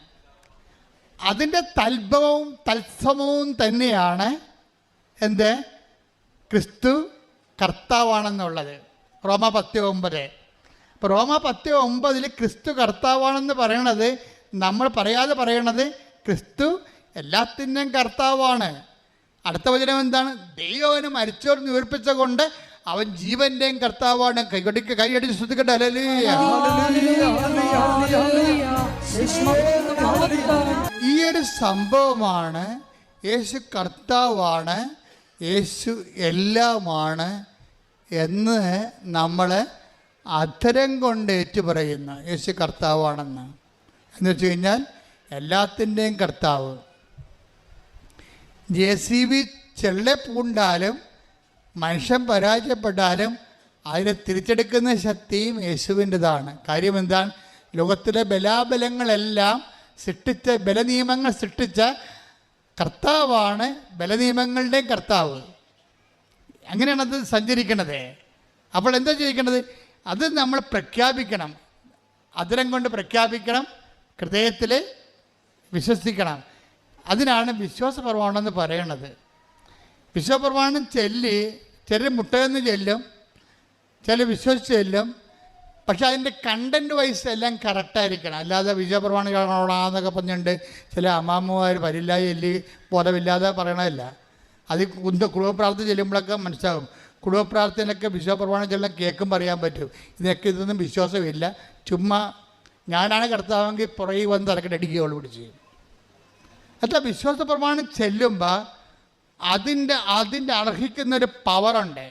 അതിൻ്റെ തൽഭവവും തത്സമവും തന്നെയാണ് എന്ത്? ക്രിസ്തു കർത്താവാണെന്നുള്ളത്. റോമ 10:9. അപ്പോൾ റോമ 10:9 ക്രിസ്തു കർത്താവാണെന്ന് പറയണത് നമ്മൾ പറയാതെ പറയണത് ക്രിസ്തു എല്ലാത്തിൻ്റെയും കർത്താവാണ്. അടുത്ത വചനം എന്താണ്? ദൈവവനെ മരിച്ചവർ ഉയർപ്പിച്ച കൊണ്ട് അവൻ ജീവന്റെയും കർത്താവാണ്. കൈയടിച്ച് ശ്രദ്ധിക്കട്ടെ. ഹല്ലേലൂയ. ഈ ഒരു സംഭവമാണ് യേശു കർത്താവാണ്, യേശു എല്ലാമാണ് എന്ന് നമ്മൾ അധരം കൊണ്ട് ഏറ്റുപറയുന്നു. യേശു കർത്താവാണെന്ന് എന്ന് വെച്ച് കഴിഞ്ഞാൽ എല്ലാത്തിൻ്റെയും കർത്താവ്. JCB ചെള്ളപ്പൂണ്ടാലും മനുഷ്യൻ പരാജയപ്പെട്ടാലും അതിനെ തിരിച്ചെടുക്കുന്ന ശക്തിയും യേശുവിൻ്റെതാണ്. കാര്യം എന്താണ്? ലോകത്തിലെ ബലാബലങ്ങളെല്ലാം സൃഷ്ടിച്ച, ബലനിയമങ്ങൾ സൃഷ്ടിച്ച കർത്താവാണ് ബലനിയമങ്ങളുടെയും കർത്താവ്. അങ്ങനെയാണത് സഞ്ചരിക്കണത്. അപ്പോൾ എന്താ ചെയ്യിക്കണത്? അത് നമ്മൾ പ്രഖ്യാപിക്കണം, അധരം കൊണ്ട് പ്രഖ്യാപിക്കണം, ഹൃദയത്തിൽ വിശ്വസിക്കണം. അതിനാണ് വിശ്വാസപ്രമാണം എന്ന് പറയണത്. വിശ്വാസപ്രമാണം ചൊല്ലി ചില മുട്ടയെന്ന് ചെല്ലും, ചില വിശ്വസിച്ച് ചെല്ലും. പക്ഷെ അതിൻ്റെ കണ്ടൻറ്റ് വൈസ് എല്ലാം കറക്റ്റായിരിക്കണം. അല്ലാതെ വിശ്വാസപ്രമാണികളാണെന്നൊക്കെ പറഞ്ഞുകൊണ്ട് ചില അമ്മാമ്മമാർ പരില്ലായി എല്ലി ബോധമില്ലാതെ പറയണമല്ല. അത് കുടുംബപ്രാർത്ഥന ചെല്ലുമ്പോഴൊക്കെ മനസ്സിലാകും. കുടുംബപ്രാർത്ഥനയൊക്കെ വിശ്വാസപ്രമാണം ചെല്ലാൻ കേൾക്കുമ്പോൾ അറിയാൻ പറ്റും ഇതൊന്നും വിശ്വാസമില്ല, ചുമ്മാ ഞാനാണ് കർത്താവെങ്കിൽ പുറകെ വന്ന് തലക്കെട്ട് അടിക്കുകയുള്ളൂ പിടിച്ച്. അല്ല, വിശ്വാസപ്രമാണം ചെല്ലുമ്പോൾ അതിൻ്റെ അർഹിക്കുന്നൊരു പവറുണ്ട്.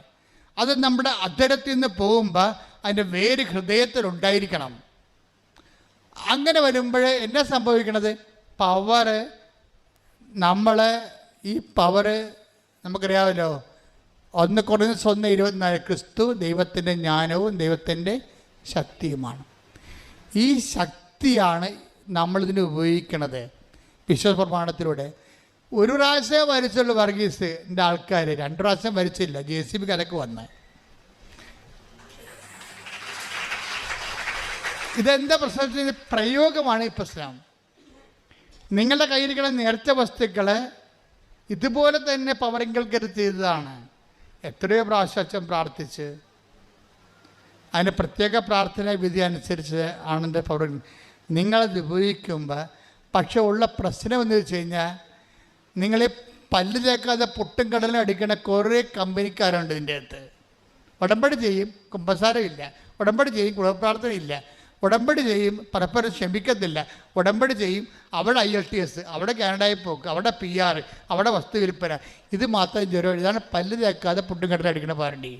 അത് നമ്മുടെ അധരത്തിൽ നിന്ന് പോകുമ്പോൾ അതിൻ്റെ വേര് ഹൃദയത്തിലുണ്ടായിരിക്കണം. അങ്ങനെ വരുമ്പോൾ എന്നാ സംഭവിക്കണത്? പവറ് ഈ പവറ് നമുക്കറിയാമല്ലോ, 1 Corinthians 1:24 ക്രിസ്തു ദൈവത്തിൻ്റെ ജ്ഞാനവും ദൈവത്തിൻ്റെ ശക്തിയുമാണ്. ഈ ശക്തിയാണ് നമ്മളിതിന് ഉപയോഗിക്കണത് വിശ്വാസപ്രമാണത്തിലൂടെ. ഒരു പ്രാവശ്യം വരച്ചുള്ളൂ വർഗീസിൻ്റെ ആൾക്കാർ, 2 പ്രാവശ്യം വരച്ചില്ല. JCB കലക്ക് വന്ന് ഇതെന്താ പ്രശ്നത്തിന്? പ്രയോഗമാണ് ഈ പ്രശ്നം. നിങ്ങളുടെ കയ്യിലിരിക്കുന്ന നേർച്ച വസ്തുക്കൾ ഇതുപോലെ തന്നെ പവറിങ്കൽക്കര് ചെയ്തതാണ്. എത്രയോ പ്രാവശ്യം അച്ഛൻ പ്രാർത്ഥിച്ച് അതിൻ്റെ പ്രത്യേക പ്രാർത്ഥന വിധി അനുസരിച്ച് ആണ് എൻ്റെ പവർ. നിങ്ങളത് ഉപയോഗിക്കുമ്പോൾ പക്ഷെ ഉള്ള പ്രശ്നം എന്ന് വെച്ച് കഴിഞ്ഞാൽ, നിങ്ങളെ പല്ല് തേക്കാതെ പൊട്ടും കടലും അടിക്കുന്ന കുറേ കമ്പനിക്കാരുണ്ട് ഇതിൻ്റെ അകത്ത്. ഉടമ്പടി ചെയ്യും, കുമ്പസാരമില്ല. ഉടമ്പടി ചെയ്യും, കുടുംബപ്രാർത്ഥനയില്ല. ഉടമ്പടി ചെയ്യും, പരസ്പരം ക്ഷമിക്കത്തില്ല. ഉടമ്പടി ചെയ്യും, അവിടെ IELTS, അവിടെ കാനഡയിൽ പോക്ക്, അവിടെ PR, അവിടെ വസ്തു വിൽപ്പന. ഇത് മാത്രം ജ്വരം. ഇതാണ് പല്ല് തേക്കാതെ പൊട്ടും കടലും അടിക്കുന്ന പാർട്ടി.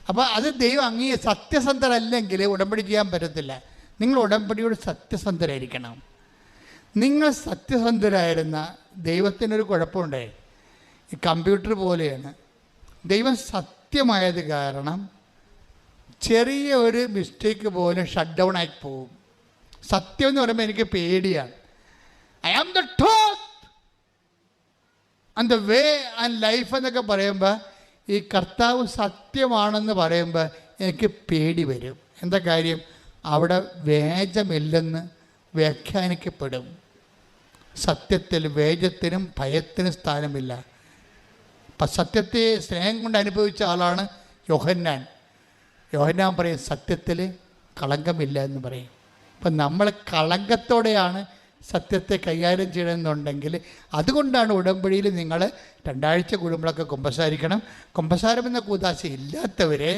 അപ്പോൾ അത് ദൈവം സത്യസന്ധരല്ലെങ്കിൽ ഉടമ്പടി ചെയ്യാൻ പറ്റത്തില്ല. നിങ്ങൾ ഉടമ്പടിയോട് സത്യസന്ധരായിരിക്കണം. നിങ്ങൾ സത്യസന്ധരായിരുന്ന ദൈവത്തിനൊരു കുഴപ്പമുണ്ട്. ഈ കമ്പ്യൂട്ടർ പോലെയാണ്. ദൈവം സത്യമായത് കാരണം ചെറിയ ഒരു മിസ്റ്റേക്ക് പോലും ഷട്ട് ഡൗൺ ആയി പോകും. സത്യം എന്ന് പറയുമ്പോൾ എനിക്ക് പേടിയാണ്. I am the truth and the way and life എന്നൊക്കെ പറയുമ്പോൾ, ഈ കർത്താവ് സത്യമാണെന്ന് പറയുമ്പോൾ എനിക്ക് പേടി വരും. എന്താ കാര്യം? അവിടെ വേജമില്ലെന്ന് വ്യാഖ്യാനിക്കപ്പെടും. സത്യത്തിൽ വേജത്തിനും ഭയത്തിനും സ്ഥാനമില്ല. അപ്പം സത്യത്തെ സ്നേഹം കൊണ്ട് അനുഭവിച്ച ആളാണ് യോഹന്നാൻ. യോഹന്നാൻ പറയും സത്യത്തിൽ കളങ്കമില്ല എന്ന് പറയും. അപ്പം നമ്മൾ കളങ്കത്തോടെയാണ് സത്യത്തെ കൈകാര്യം ചെയ്യണമെന്നുണ്ടെങ്കിൽ, അതുകൊണ്ടാണ് ഉടമ്പടിയിൽ നിങ്ങൾ 2 ആഴ്ച കൂടുമ്പോഴൊക്കെ കുമ്പസാരിക്കണം. കുമ്പസാരം എന്ന കൂദാശ ഇല്ലാത്തവരെ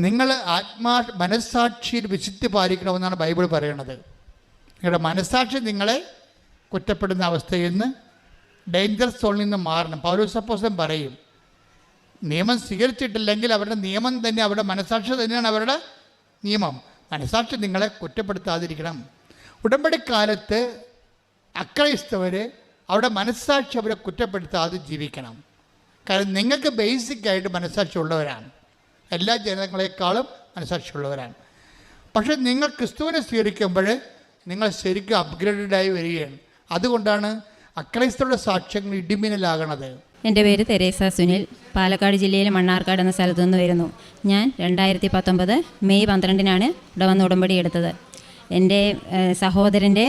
നിങ്ങൾ മനസ്സാക്ഷിയിൽ വിശുദ്ധി പാലിക്കണമെന്നാണ് ബൈബിൾ പറയണത്. നിങ്ങളുടെ മനസ്സാക്ഷി നിങ്ങളെ കുറ്റപ്പെടുന്ന അവസ്ഥയിൽ നിന്ന്, ഡേഞ്ചർ സോണിൽ നിന്ന് മാറണം. പൗലോസ് അപ്പോസ്തലൻ പറയും, നിയമം സ്വീകരിച്ചിട്ടില്ലെങ്കിൽ അവരുടെ നിയമം തന്നെ, അവരുടെ മനസ്സാക്ഷി തന്നെയാണ് അവരുടെ നിയമം. മനസ്സാക്ഷി നിങ്ങളെ കുറ്റപ്പെടുത്താതിരിക്കണം. ഉടമ്പടിക്കാലത്ത് അക്രൈസ്തവർ അവരുടെ മനസ്സാക്ഷി അവരെ കുറ്റപ്പെടുത്താതെ ജീവിക്കണം. കാരണം നിങ്ങൾക്ക് ബേസിക്കായിട്ട് മനസ്സാക്ഷി ഉള്ളവരാണ്. എല്ലാ ജനങ്ങളെക്കാളും മനസ്സാക്ഷിയുള്ളവരാണ്. പക്ഷേ നിങ്ങൾ ക്രിസ്തുവിനെ സ്വീകരിക്കുമ്പോൾ നിങ്ങൾ ശരിക്കും അപ്ഗ്രേഡഡായി വരികയാണ്. അതുകൊണ്ടാണ് അക്രൈസ്തവരുടെ സാക്ഷ്യങ്ങൾ ഇടിമിന്നലാകണത്. എൻ്റെ പേര് തെരേസ സുനിൽ. പാലക്കാട് ജില്ലയിലെ മണ്ണാർക്കാട് എന്ന സ്ഥലത്തു നിന്ന് വരുന്നു. ഞാൻ 2019 മെയ് 12 ഇവിടെ വന്ന് ഉടമ്പടി എടുത്തത്. എൻ്റെ സഹോദരൻ്റെ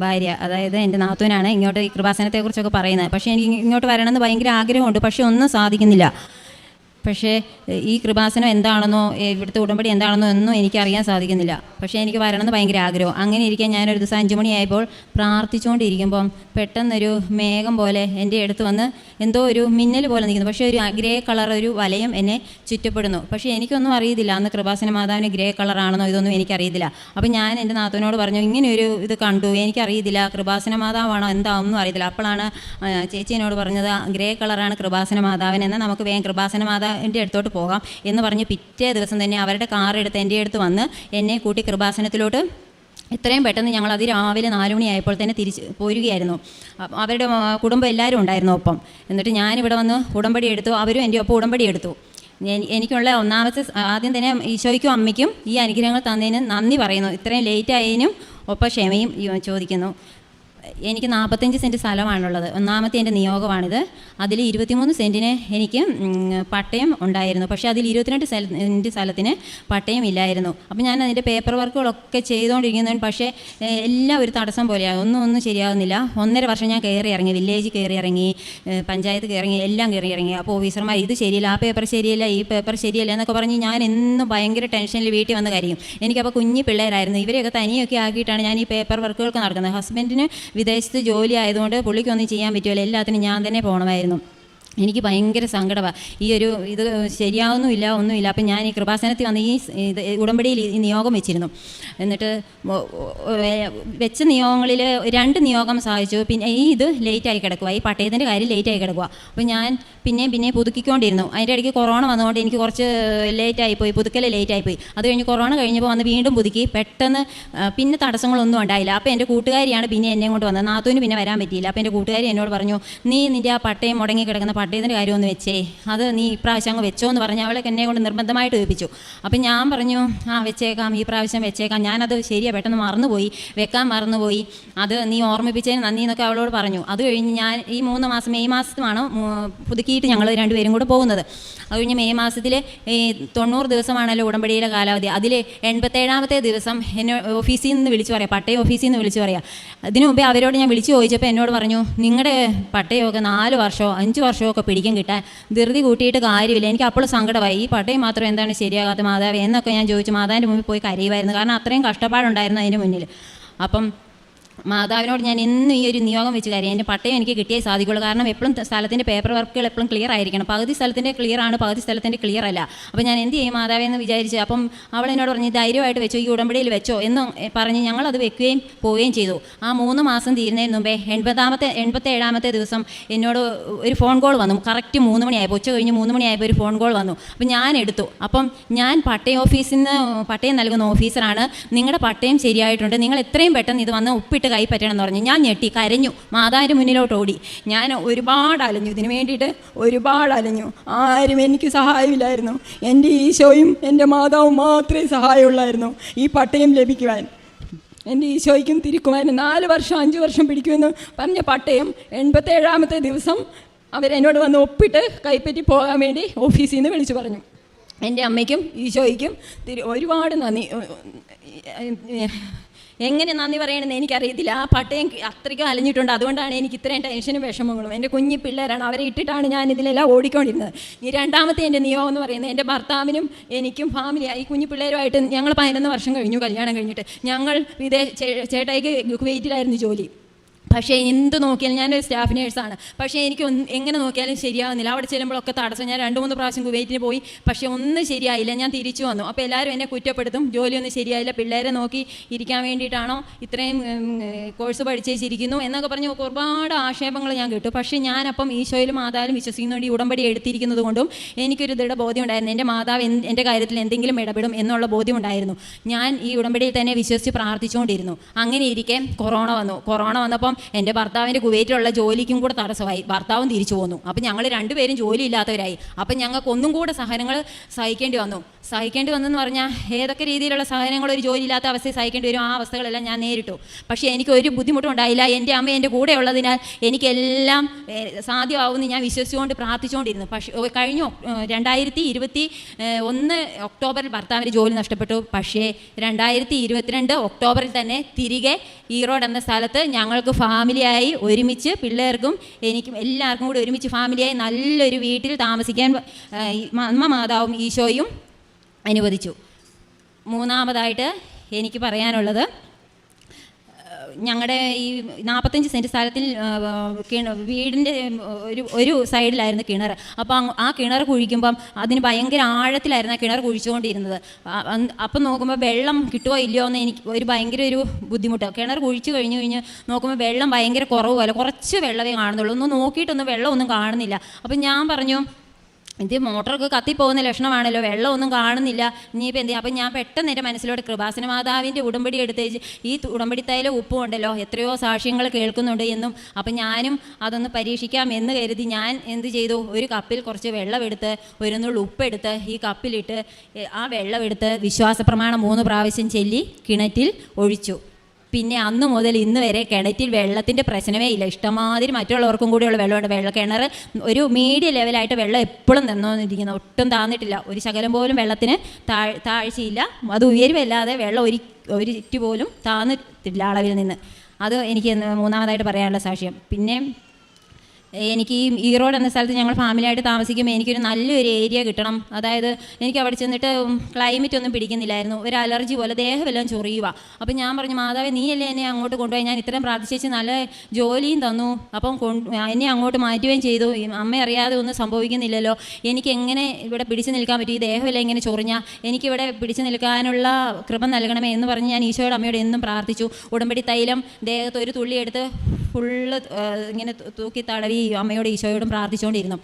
ഭാര്യ, അതായത് എൻ്റെ നാത്തൂനാണ് ഇങ്ങോട്ട് ഈ കൃപാസനത്തെക്കുറിച്ചൊക്കെ പറയുന്നത്. പക്ഷേ എനിക്ക് ഇങ്ങോട്ട് വരണമെന്ന് ഭയങ്കര ആഗ്രഹമുണ്ട്, പക്ഷേ ഒന്നും സാധിക്കുന്നില്ല. പക്ഷേ ഈ കൃപാസനം എന്താണെന്നോ ഇവിടുത്തെ ഉടമ്പടി എന്താണെന്നോ ഒന്നും എനിക്കറിയാൻ സാധിക്കുന്നില്ല. പക്ഷേ എനിക്ക് വരണമെന്ന് ഭയങ്കര ആഗ്രഹം. അങ്ങനെ ഇരിക്കാൻ ഞാനൊരു ദിവസം 5 മണിയായപ്പോൾ പ്രാർത്ഥിച്ചുകൊണ്ടിരിക്കുമ്പം പെട്ടെന്നൊരു മേഘം പോലെ എൻ്റെ അടുത്ത് വന്ന് എന്തോ ഒരു മിന്നൽ പോലെ നിൽക്കുന്നു. പക്ഷേ ഒരു ഗ്രേ കളർ ഒരു വലയം എന്നെ ചുറ്റപ്പെടുന്നു. പക്ഷേ എനിക്കൊന്നും അറിയത്തില്ല അന്ന് കൃപാസന മാതാവിന് ഗ്രേ കളറാണെന്നോ ഇതൊന്നും എനിക്കറിയത്തില്ല. അപ്പം ഞാൻ എൻ്റെ നാത്തൂനോട് പറഞ്ഞു, ഇങ്ങനെയൊരു ഇത് കണ്ടു, എനിക്കറിയത്തില്ല കൃപാസന മാതാവാണോ എന്താ ഒന്നും അറിയത്തില്ല. അപ്പോഴാണ് ചേച്ചി എന്നോട് പറഞ്ഞത് ഗ്രേ കളറാണ് കൃപാസന മാതാവിന്, എന്നാൽ നമുക്ക് വേഗം കൃപാസന മാതാവിൻ്റെ അടുത്തോട്ട് പോകാം എന്ന് പറഞ്ഞ് പിറ്റേ ദിവസം തന്നെ അവരുടെ കാറെടുത്ത് എൻ്റെ അടുത്ത് വന്ന് എന്നെ കൂട്ടി കൃപാസനത്തിലോട്ട് എത്രയും പെട്ടെന്ന് ഞങ്ങൾ രാവിലെ 4 മണിയായപ്പോൾ തന്നെ തിരിച്ച് പോരുകയായിരുന്നു. അവരുടെ കുടുംബം എല്ലാവരും ഉണ്ടായിരുന്നു ഒപ്പം. എന്നിട്ട് ഞാനിവിടെ വന്ന് ഉടമ്പടി എടുത്തു, അവരും എൻ്റെ ഒപ്പം ഉടമ്പടി എടുത്തു. എനിക്കുള്ള ആദ്യം തന്നെ ഈശോയ്ക്കും അമ്മയ്ക്കും ഈ അനുഗ്രഹങ്ങൾ തന്നതിന് നന്ദി പറയുന്നു. ഇത്രയും ലേറ്റ് ആയതിനും ഒപ്പം ക്ഷമയും ചോദിക്കുന്നു. എനിക്ക് 45 സെൻറ്റ് സ്ഥലമാണുള്ളത്. ഒന്നാമത്തെ എൻ്റെ നിയോഗമാണിത്. അതിൽ 23 സെൻറ്റിന് എനിക്ക് പട്ടയം ഉണ്ടായിരുന്നു. പക്ഷേ അതിൽ 22 സെൻറ്റ് സ്ഥലത്തിന് പട്ടയം ഇല്ലായിരുന്നു. അപ്പോൾ ഞാൻ അതിൻ്റെ പേപ്പർ വർക്കുകളൊക്കെ ചെയ്തുകൊണ്ടിരിക്കുന്നതിന് പക്ഷേ എല്ലാം ഒരു തടസ്സം പോലെയാണ്. ഒന്നും ശരിയാകുന്നില്ല. 1.5 വർഷം ഞാൻ കയറി ഇറങ്ങി, വില്ലേജ് കയറി ഇറങ്ങി, പഞ്ചായത്ത് കയറി ഇറങ്ങി, എല്ലാം കയറി ഇറങ്ങി. അപ്പോൾ ഓഫീസർമാർ ഇത് ശരിയല്ല, ആ പേപ്പർ ശരിയല്ല, ഈ പേപ്പർ ശരിയല്ല എന്നൊക്കെ പറഞ്ഞ് ഞാൻ എന്നും ഭയങ്കര ടെൻഷനിൽ വീട്ടിൽ വന്ന് കരയും. എനിക്കപ്പോൾ കുഞ്ഞു പിള്ളേരായിരുന്നു. ഇവരെയൊക്കെ തനിയൊക്കെ ആക്കിയിട്ടാണ് ഞാൻ ഈ പേപ്പർ വർക്കുകൾക്ക് നടക്കുന്നത്. ഹസ്ബൻഡിന് വിദേശത്ത് ജോലി ആയതുകൊണ്ട് പുള്ളിക്കൊന്നും ചെയ്യാൻ പറ്റുമല്ലോ, എല്ലാത്തിനും ഞാൻ തന്നെ പോകണമായിരുന്നു. എനിക്ക് ഭയങ്കര സങ്കടമാണ്. ഇത് ശരിയാവുന്നുമില്ല, ഒന്നുമില്ല. അപ്പം ഞാൻ ഈ കൃപാസനത്തിൽ വന്ന് ഈ ഉടമ്പടിയിൽ ഈ നിയോഗം വെച്ചിരുന്നു. എന്നിട്ട് വെച്ച നിയോഗങ്ങളിൽ 2 നിയോഗം സാധിച്ചു. പിന്നെ ഇത് ലേറ്റായി കിടക്കുക, ഈ പട്ടയത്തിൻ്റെ കാര്യം ലേറ്റായി കിടക്കുക. അപ്പോൾ ഞാൻ പിന്നെ പുതുക്കിക്കൊണ്ടിരുന്നു. അതിൻ്റെ ഇടയ്ക്ക് കൊറോണ വന്നതുകൊണ്ട് എനിക്ക് കുറച്ച് ലേറ്റായിപ്പോയി, പുതുക്കൽ ലേറ്റായിപ്പോയി. അത് കഴിഞ്ഞ് കൊറോണ കഴിഞ്ഞപ്പോൾ വന്ന് വീണ്ടും പുതുക്കി. പെട്ടെന്ന് പിന്നെ തടസ്സങ്ങളൊന്നും ഉണ്ടായില്ല. അപ്പോൾ എൻ്റെ കൂട്ടുകാരിയാണ് പിന്നെ എന്നെ കൊണ്ട് വന്നത്. നാത്തൂന് പിന്നെ വരാൻ പറ്റിയില്ല. അപ്പോൾ എൻ്റെ കൂട്ടുകാരി എന്നോട് പറഞ്ഞു, നീ നിൻ്റെ ആ പട്ടയം മുടങ്ങി കിടക്കുന്ന പട്ടയത്തിൻ്റെ കാര്യമൊന്ന് വെച്ചേ, അത് നീ ഇപ്രാവശ്യം അങ്ങ് വെച്ചോ എന്ന് പറഞ്ഞ് അവളൊക്കെ എന്നെ കൊണ്ട് നിർബന്ധമായിട്ട് വെപ്പിച്ചു. അപ്പം ഞാൻ പറഞ്ഞു, വെച്ചേക്കാം, ഈ പ്രാവശ്യം വെച്ചേക്കാം. ഞാനത് ശരിയാണ്, പെട്ടെന്ന് വെക്കാൻ മറന്നുപോയി, അത് നീ ഓർമ്മിപ്പിച്ചതിന് നന്ദി എന്നൊക്കെ അവളോട് പറഞ്ഞു. അത് കഴിഞ്ഞ് ഞാൻ ഈ 3 മാസം മെയ് മാസമാണ് പുതുക്കിയിട്ട് ഞങ്ങൾ 2 പേരും കൂടെ പോകുന്നത്. അത് കഴിഞ്ഞ് മെയ് മാസത്തിൽ ഈ 90 ദിവസമാണല്ലോ ഉടമ്പടിയിലെ കാലാവധി. അതിൽ 87ാമത്തെ ദിവസം എന്നെ ഓഫീസിൽ നിന്ന് വിളിച്ചു പറയാം, പട്ടയ ഓഫീസിൽ നിന്ന് വിളിച്ചു പറയാം. അതിനു മുമ്പേ അവരോട് ഞാൻ വിളിച്ചു ചോദിച്ചപ്പോൾ എന്നോട് പറഞ്ഞു, നിങ്ങളുടെ പട്ടയമൊക്കെ 4 വർഷമോ 5 വർഷമോ ഒക്കെ പിടിക്കാൻ കിട്ടാൻ ധൃതി കൂട്ടിയിട്ട് കാര്യമില്ല. എനിക്ക് അപ്പോൾ സങ്കടമായി, ഈ പട്ടയം മാത്രം എന്താണ് ശരിയാകാത്ത മാതാവ് എന്നൊക്കെ ഞാൻ ചോദിച്ചു. മാതാവിൻ്റെ മുമ്പിൽ പോയി കരയുമായിരുന്നു, കാരണം അത്രയും കഷ്ടപ്പാടുണ്ടായിരുന്നു അതിന് മുന്നിൽ. അപ്പം മാതാവിനോട് ഞാൻ എന്നും ഈ ഒരു നിയോഗം വെച്ച് കാര്യം എൻ്റെ പട്ടയം എനിക്ക് കിട്ടിയേ സാധിക്കുള്ളൂ. കാരണം എപ്പോഴും സ്ഥലത്തിൻ്റെ പേപ്പർ വർക്കുകൾ എപ്പോഴും ക്ലിയർ ആയിരിക്കണം. പകുതി സ്ഥലത്തിൻ്റെ ക്ലിയർ ആണ്, പകുതി സ്ഥലത്തിൻ്റെ ക്ലിയർ അല്ല. അപ്പോൾ ഞാൻ എന്ത് ചെയ്യും മാതാവേ എന്ന് വിചാരിച്ച്, അപ്പം അവൾ എന്നോട് പറഞ്ഞ് ധൈര്യമായിട്ട് വെച്ചോ, ഈ ഉടമ്പടിയിൽ വെച്ചോ എന്ന് പറഞ്ഞ് ഞങ്ങളത് വെക്കുകയും പോവുകയും ചെയ്തു. ആ 3 മാസം തീരുന്നതിന് മുമ്പേ 87ാമത്തെ ദിവസം എന്നോട് ഒരു ഫോൺ കോൾ വന്നു. കറക്റ്റ് 3 മണിയായപ്പോൾ, ഉച്ച കഴിഞ്ഞ് 3 മണിയായപ്പോൾ ഒരു ഫോൺ കോൾ വന്നു. അപ്പം ഞാൻ എടുത്തു. അപ്പം ഞാൻ പട്ടയ ഓഫീസിൽ നിന്ന് പട്ടയം നൽകുന്ന ഓഫീസറാണ്, നിങ്ങളുടെ പട്ടയം ശരിയായിട്ടുണ്ട്, നിങ്ങൾ എത്രയും പെട്ടെന്ന് ഇത് വന്ന് ഒപ്പിട്ട് കൈ പറ്റണം എന്ന് പറഞ്ഞു. ഞാൻ ഞെട്ടി കരഞ്ഞു, മാതാവിൻ്റെ മുന്നിലോട്ട് ഓടി. ഞാൻ ഒരുപാട് അലഞ്ഞു, ഇതിന് വേണ്ടിയിട്ട് ഒരുപാട് അലഞ്ഞു. ആരും എനിക്ക് സഹായമില്ലായിരുന്നു. എൻ്റെ ഈശോയും എൻ്റെ മാതാവും മാത്രമേ സഹായമുള്ളായിരുന്നു ഈ പട്ടയം ലഭിക്കുവാൻ. എൻ്റെ ഈശോയ്ക്കും തിരുക്കുവാനും 4 വർഷം 5 വർഷം പിടിക്കുമെന്ന് പറഞ്ഞ പട്ടയം 87ാമത്തെ ദിവസം അവരെന്നോട് വന്ന് ഒപ്പിട്ട് കൈപ്പറ്റി പോകാൻ വേണ്ടി ഓഫീസിൽ നിന്ന് വിളിച്ചു പറഞ്ഞു. എൻ്റെ അമ്മയ്ക്കും ഈശോയ്ക്കും ഒരുപാട് നന്ദി. എങ്ങനെ നന്ദി പറയണമെന്ന് എനിക്കറിയത്തില്ല. ആ പട്ടയം അത്രയ്ക്കും അലഞ്ഞിട്ടുണ്ട്. അതുകൊണ്ടാണ് എനിക്ക് ഇത്രയും ടെൻഷനും വിഷമങ്ങളും. എൻ്റെ കുഞ്ഞു പിള്ളേരാണ്, അവരെ ഇട്ടിട്ടാണ് ഞാൻ ഇതിലെല്ലാം ഓടിക്കൊണ്ടിരുന്നത്. ഈ 2ാമത്തെ എൻ്റെ നിയോഗം എന്ന് പറയുന്നത്, എൻ്റെ ഭർത്താവിനും എനിക്കും ഫാമിലിയായി കുഞ്ഞു പിള്ളേരുമായിട്ട് ഞങ്ങൾ 11 വർഷം കഴിഞ്ഞു കല്യാണം കഴിഞ്ഞിട്ട്. ഞങ്ങൾ ചേട്ടായിക്ക് കുവൈറ്റിലായിരുന്നു ജോലി. പക്ഷേ എന്ത് നോക്കിയാലും, ഞാനൊരു സ്റ്റാഫ് നേഴ്സാണ്, പക്ഷേ എനിക്ക് എങ്ങനെ നോക്കിയാലും ശരിയാകുന്നില്ല. അവിടെ ചെല്ലുമ്പോഴൊക്കെ തടസ്സം. ഞാൻ 2-3 പ്രാവശ്യം കുവൈറ്റിന് പോയി, പക്ഷേ ഒന്നും ശരിയായില്ല. ഞാൻ തിരിച്ചു വന്നു. അപ്പോൾ എല്ലാവരും എന്നെ കുറ്റപ്പെടുത്തും, ജോലിയൊന്നും ശരിയായില്ല, പിള്ളേരെ നോക്കി ഇരിക്കാൻ വേണ്ടിയിട്ടാണോ ഇത്രയും കോഴ്സ് പഠിച്ചേച്ചിരിക്കുന്നു എന്നൊക്കെ പറഞ്ഞ് ഒരുപാട് ആക്ഷേപങ്ങൾ ഞാൻ കേട്ടു. പക്ഷേ ഞാനപ്പം ഈശോയിലും മാതാവിലും വിശ്വസിക്കുന്നതുകൊണ്ട് ഈ ഉടമ്പടി എടുത്തിരിക്കുന്നത് കൊണ്ടും എനിക്കൊരു ദൃഢബോധ്യം ഉണ്ടായിരുന്നു, എൻ്റെ മാതാവ് എൻ്റെ കാര്യത്തിൽ എന്തെങ്കിലും ഇടപെടും എന്നുള്ള ബോധ്യം ഉണ്ടായിരുന്നു. ഞാൻ ഈ ഉടമ്പടിയിൽ തന്നെ വിശ്വസിച്ച് പ്രാർത്ഥിച്ചുകൊണ്ടിരുന്നു. അങ്ങനെ ഇരിക്കെ കൊറോണ വന്നപ്പം എൻ്റെ ഭർത്താവിൻ്റെ കുവൈറ്റിലുള്ള ജോലിക്കും കൂടെ തടസ്സമായി. ഭർത്താവും തിരിച്ചു പോന്നു. അപ്പം ഞങ്ങൾ 2 പേരും ജോലിയില്ലാത്തവരായി. അപ്പം ഞങ്ങൾക്ക് ഒന്നും കൂടെ സഹനങ്ങൾ സഹിക്കേണ്ടി വന്നു. സഹിക്കേണ്ടി വന്നെന്ന് പറഞ്ഞാൽ ഏതൊക്കെ രീതിയിലുള്ള സഹനങ്ങൾ ഒരു ജോലിയില്ലാത്ത അവസ്ഥയിൽ സഹിക്കേണ്ടി വരും, ആ അവസ്ഥകളെല്ലാം ഞാൻ നേരിട്ടു. പക്ഷേ എനിക്കൊരു ബുദ്ധിമുട്ടും ഉണ്ടായില്ല. എൻ്റെ അമ്മ എൻ്റെ കൂടെ ഉള്ളതിനാൽ എനിക്കെല്ലാം സാധ്യമാവുമെന്ന് ഞാൻ വിശ്വസിച്ചുകൊണ്ട് പ്രാർത്ഥിച്ചുകൊണ്ടിരുന്നു. പക്ഷേ കഴിഞ്ഞ 2021 ഒക്ടോബറിൽ ഭർത്താവിൻ്റെ ജോലി നഷ്ടപ്പെട്ടു. പക്ഷേ 2022 ഒക്ടോബറിൽ തന്നെ തിരികെ ഈറോഡ് എന്ന സ്ഥലത്ത് ഞങ്ങൾക്ക് ഫാമിലിയായി ഒരുമിച്ച്, പിള്ളേർക്കും എനിക്കും എല്ലാവർക്കും കൂടി ഒരുമിച്ച് ഫാമിലിയായി നല്ലൊരു വീട്ടിൽ താമസിക്കാൻ അമ്മ മാതാവും ഈശോയും അനുവദിച്ചു. മൂന്നാമതായിട്ട് എനിക്ക് പറയാനുള്ളത്, ഞങ്ങളുടെ ഈ 45 സെൻറ്റ് സ്ഥലത്തിൽ വീടിൻ്റെ ഒരു സൈഡിലായിരുന്നു കിണർ. അപ്പോൾ ആ കിണർ കുഴിക്കുമ്പം അതിന് ഭയങ്കര ആഴത്തിലായിരുന്നു ആ കിണർ കുഴിച്ചുകൊണ്ടിരുന്നത്. അപ്പം നോക്കുമ്പോൾ വെള്ളം കിട്ടുമോ ഇല്ലയോ എന്ന് എനിക്ക് ഭയങ്കര ഒരു ബുദ്ധിമുട്ട്. കിണർ കുഴിച്ച് കഴിഞ്ഞ് നോക്കുമ്പോൾ വെള്ളം ഭയങ്കര കുറവ് പോലെ, കുറച്ച് വെള്ളമേ കാണുന്നുള്ളൂ. ഒന്നും നോക്കിയിട്ടൊന്നും വെള്ളമൊന്നും കാണുന്നില്ല. അപ്പം ഞാൻ പറഞ്ഞു, ഇത് മോട്ടറൊക്കെ കത്തിപ്പോകുന്ന ലക്ഷണമാണല്ലോ, വെള്ളമൊന്നും കാണുന്നില്ല, ഇനിയിപ്പോൾ എന്ത് ചെയ്യും? അപ്പം ഞാൻ പെട്ടെന്ന് എൻ്റെ മനസ്സിലോട്ട് കൃപാസന മാതാവിൻ്റെ ഉടമ്പടി എടുത്തേച്ച്, ഈ ഉടമ്പടി തൈലം ഉപ്പും ഉണ്ടല്ലോ, എത്രയോ സാക്ഷ്യങ്ങൾ കേൾക്കുന്നുണ്ട് എന്നും, അപ്പം ഞാനും അതൊന്ന് പരീക്ഷിക്കാം എന്ന് കരുതി ഞാൻ എന്ത് ചെയ്തു, ഒരു കപ്പിൽ കുറച്ച് വെള്ളമെടുത്ത്, ഒരു നുള്ളി ഉപ്പെടുത്ത് ഈ കപ്പിലിട്ട് ആ വെള്ളമെടുത്ത് വിശ്വാസ പ്രമാണം 3 പ്രാവശ്യം ചൊല്ലി കിണറ്റിൽ ഒഴിച്ചു. പിന്നെ അന്ന് മുതൽ ഇന്ന് വരെ കിണറ്റിൽ വെള്ളത്തിൻ്റെ പ്രശ്നമേ ഇല്ല. ഇഷ്ടമാതിരി മറ്റുള്ളവർക്കും കൂടിയുള്ള വെള്ളമുണ്ട്. കിണർ ഒരു മീഡിയം ലെവലായിട്ട് വെള്ളം എപ്പോഴും തന്നുകൊണ്ടിരിക്കുന്നു, ഒട്ടും താന്നിട്ടില്ല. ഒരു ശകലം പോലും വെള്ളത്തിന് താഴ്ചയില്ല. അത് ഉയരുമല്ലാതെ വെള്ളം ഒരിറ്റ് പോലും താന്നിട്ടില്ല അളവിൽ നിന്ന്. അത് എനിക്ക് മൂന്നാമതായിട്ട് പറയാനുള്ള സാക്ഷ്യം. പിന്നെ എനിക്ക് ഈ ഈറോഡ് എന്ന സ്ഥലത്ത് ഞങ്ങൾ ഫാമിലിയായിട്ട് താമസിക്കുമ്പോൾ എനിക്കൊരു നല്ലൊരു ഏരിയ കിട്ടണം. അതായത് എനിക്ക് അവിടെ ചെന്നിട്ട് ക്ലൈമറ്റ് ഒന്നും പിടിക്കുന്നില്ലായിരുന്നു, ഒരു അലർജി പോലെ ദേഹമെല്ലാം ചൊറിയുക. അപ്പം ഞാൻ പറഞ്ഞു, മാതാവേ നീയല്ലേ എന്നെ അങ്ങോട്ട് കൊണ്ടുപോയി, ഞാൻ ഇത്രയും പ്രാർത്ഥിച്ച് നല്ല ജോലിയും തന്നു, അപ്പം എന്നെ അങ്ങോട്ട് മാറ്റുകയും ചെയ്തു, അമ്മ അറിയാതെ ഒന്നും സംഭവിക്കുന്നില്ലല്ലോ, എനിക്ക് എങ്ങനെ ഇവിടെ പിടിച്ചു നിൽക്കാൻ പറ്റും, ഈ ദേഹമെല്ലാം ഇങ്ങനെ ചൊറിഞ്ഞാൽ എനിക്കിവിടെ പിടിച്ചു നിൽക്കാനുള്ള കൃപ നൽകണമേ എന്ന് പറഞ്ഞ് ഞാൻ ഈശോയുടെ അമ്മയോട് എന്നും പ്രാർത്ഥിച്ചു. ഉടമ്പടി തൈലം ദേഹത്ത് ഒരു തുള്ളി എടുത്ത് ഫുള്ള് ഇങ്ങനെ തൂക്കി തടവി അമ്മയോടും ഈശോയോടും പ്രാർത്ഥിച്ചുകൊണ്ടിരുന്നു.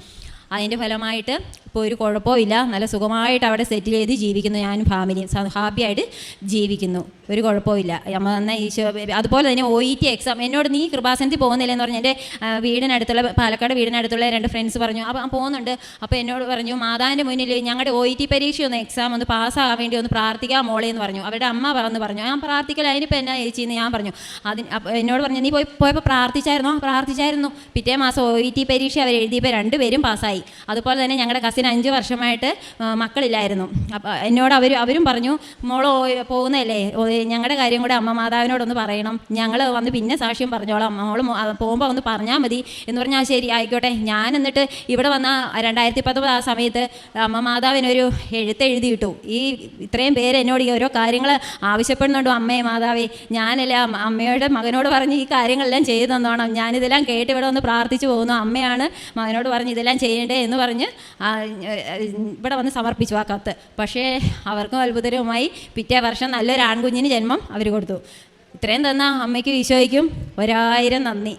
അതിൻ്റെ ഫലമായിട്ട് ഇപ്പോൾ ഒരു കുഴപ്പമില്ല, നല്ല സുഖമായിട്ട് അവിടെ സെറ്റിൽ ചെയ്ത് ജീവിക്കുന്നു. ഞാനും ഫാമിലിയും ഹാപ്പിയായിട്ട് ജീവിക്കുന്നു, ഒരു കുഴപ്പമില്ല. അമ്മ എന്നാൽ ഈശോ. അതുപോലെ തന്നെ OET എക്സാം എന്നോട് നീ കൃപാസനത്തിൽ പോകുന്നില്ലെന്ന് പറഞ്ഞ് എൻ്റെ വീടിനടുത്തുള്ള പാലക്കാട് വീടിനടുത്തുള്ള 2 ഫ്രണ്ട്സ് പറഞ്ഞു, അപ്പം പോകുന്നുണ്ട്. അപ്പോൾ എന്നോട് പറഞ്ഞു, മാതാവിൻ്റെ മുന്നിൽ ഞങ്ങളുടെ OET പരീക്ഷ എക്സാം ഒന്ന് പാസ്സാകാൻ വേണ്ടി ഒന്ന് പ്രാർത്ഥിക്കാൻ മോളെ എന്ന് പറഞ്ഞു. അവരുടെ അമ്മ പറഞ്ഞു, ഞാൻ പ്രാർത്ഥിക്കല, അതിനിപ്പോൾ എന്നാ ചേച്ചിന്ന് ഞാൻ പറഞ്ഞു. എന്നോട് പറഞ്ഞു, നീ പോയപ്പോൾ പ്രാർത്ഥിച്ചായിരുന്നു. പിറ്റേ മാസം OET പരീക്ഷ അവർ എഴുതിയപ്പോൾ 2 പേരും പാസ്സായി. അതുപോലെ തന്നെ ഞങ്ങളുടെ കസിൻ 5 വർഷമായിട്ട് മക്കളില്ലായിരുന്നു. അപ്പോൾ എന്നോട് അവരും പറഞ്ഞു, മോളോ പോകുന്നതല്ലേ, ഞങ്ങളുടെ കാര്യം കൂടെ അമ്മ മാതാവിനോടൊന്ന് പറയണം, ഞങ്ങൾ വന്ന് പിന്നെ സാക്ഷ്യം പറഞ്ഞോളാം, മോൾ പോകുമ്പോൾ ഒന്ന് പറഞ്ഞാൽ മതി എന്ന് പറഞ്ഞാൽ ശരി ആയിക്കോട്ടെ. ഞാൻ എന്നിട്ട് ഇവിടെ വന്ന 2019 ആ സമയത്ത് അമ്മ മാതാവിനൊരു എഴുതിയിട്ടു. ഈ ഇത്രയും പേര് എന്നോട് ഈ ഓരോ കാര്യങ്ങൾ ആവശ്യപ്പെടുന്നുണ്ടോ, അമ്മയെ മാതാവേ, ഞാനല്ല അമ്മയുടെ മകനോട് പറഞ്ഞ് ഈ കാര്യങ്ങളെല്ലാം ചെയ്തു തന്നോണം, ഞാനിതെല്ലാം കേട്ട് ഇവിടെ വന്ന് പ്രാർത്ഥിച്ചു പോകുന്നു, അമ്മയാണ് മകനോട് പറഞ്ഞ് ഇതെല്ലാം ചെയ്യേണ്ടത് എന്ന് പറഞ്ഞ് ഇവിടെ വന്ന് സമർപ്പിച്ചു ആ കത്ത്. പക്ഷേ അവർക്കും അത്ഭുതകരമായി പിറ്റേ വർഷം നല്ലൊരു ആൺകുഞ്ഞിന് ജന്മം അവർ കൊടുത്തു. ഇത്രയും തന്ന അമ്മയ്ക്കും ഈശോയ്ക്കും 1000 നന്ദി.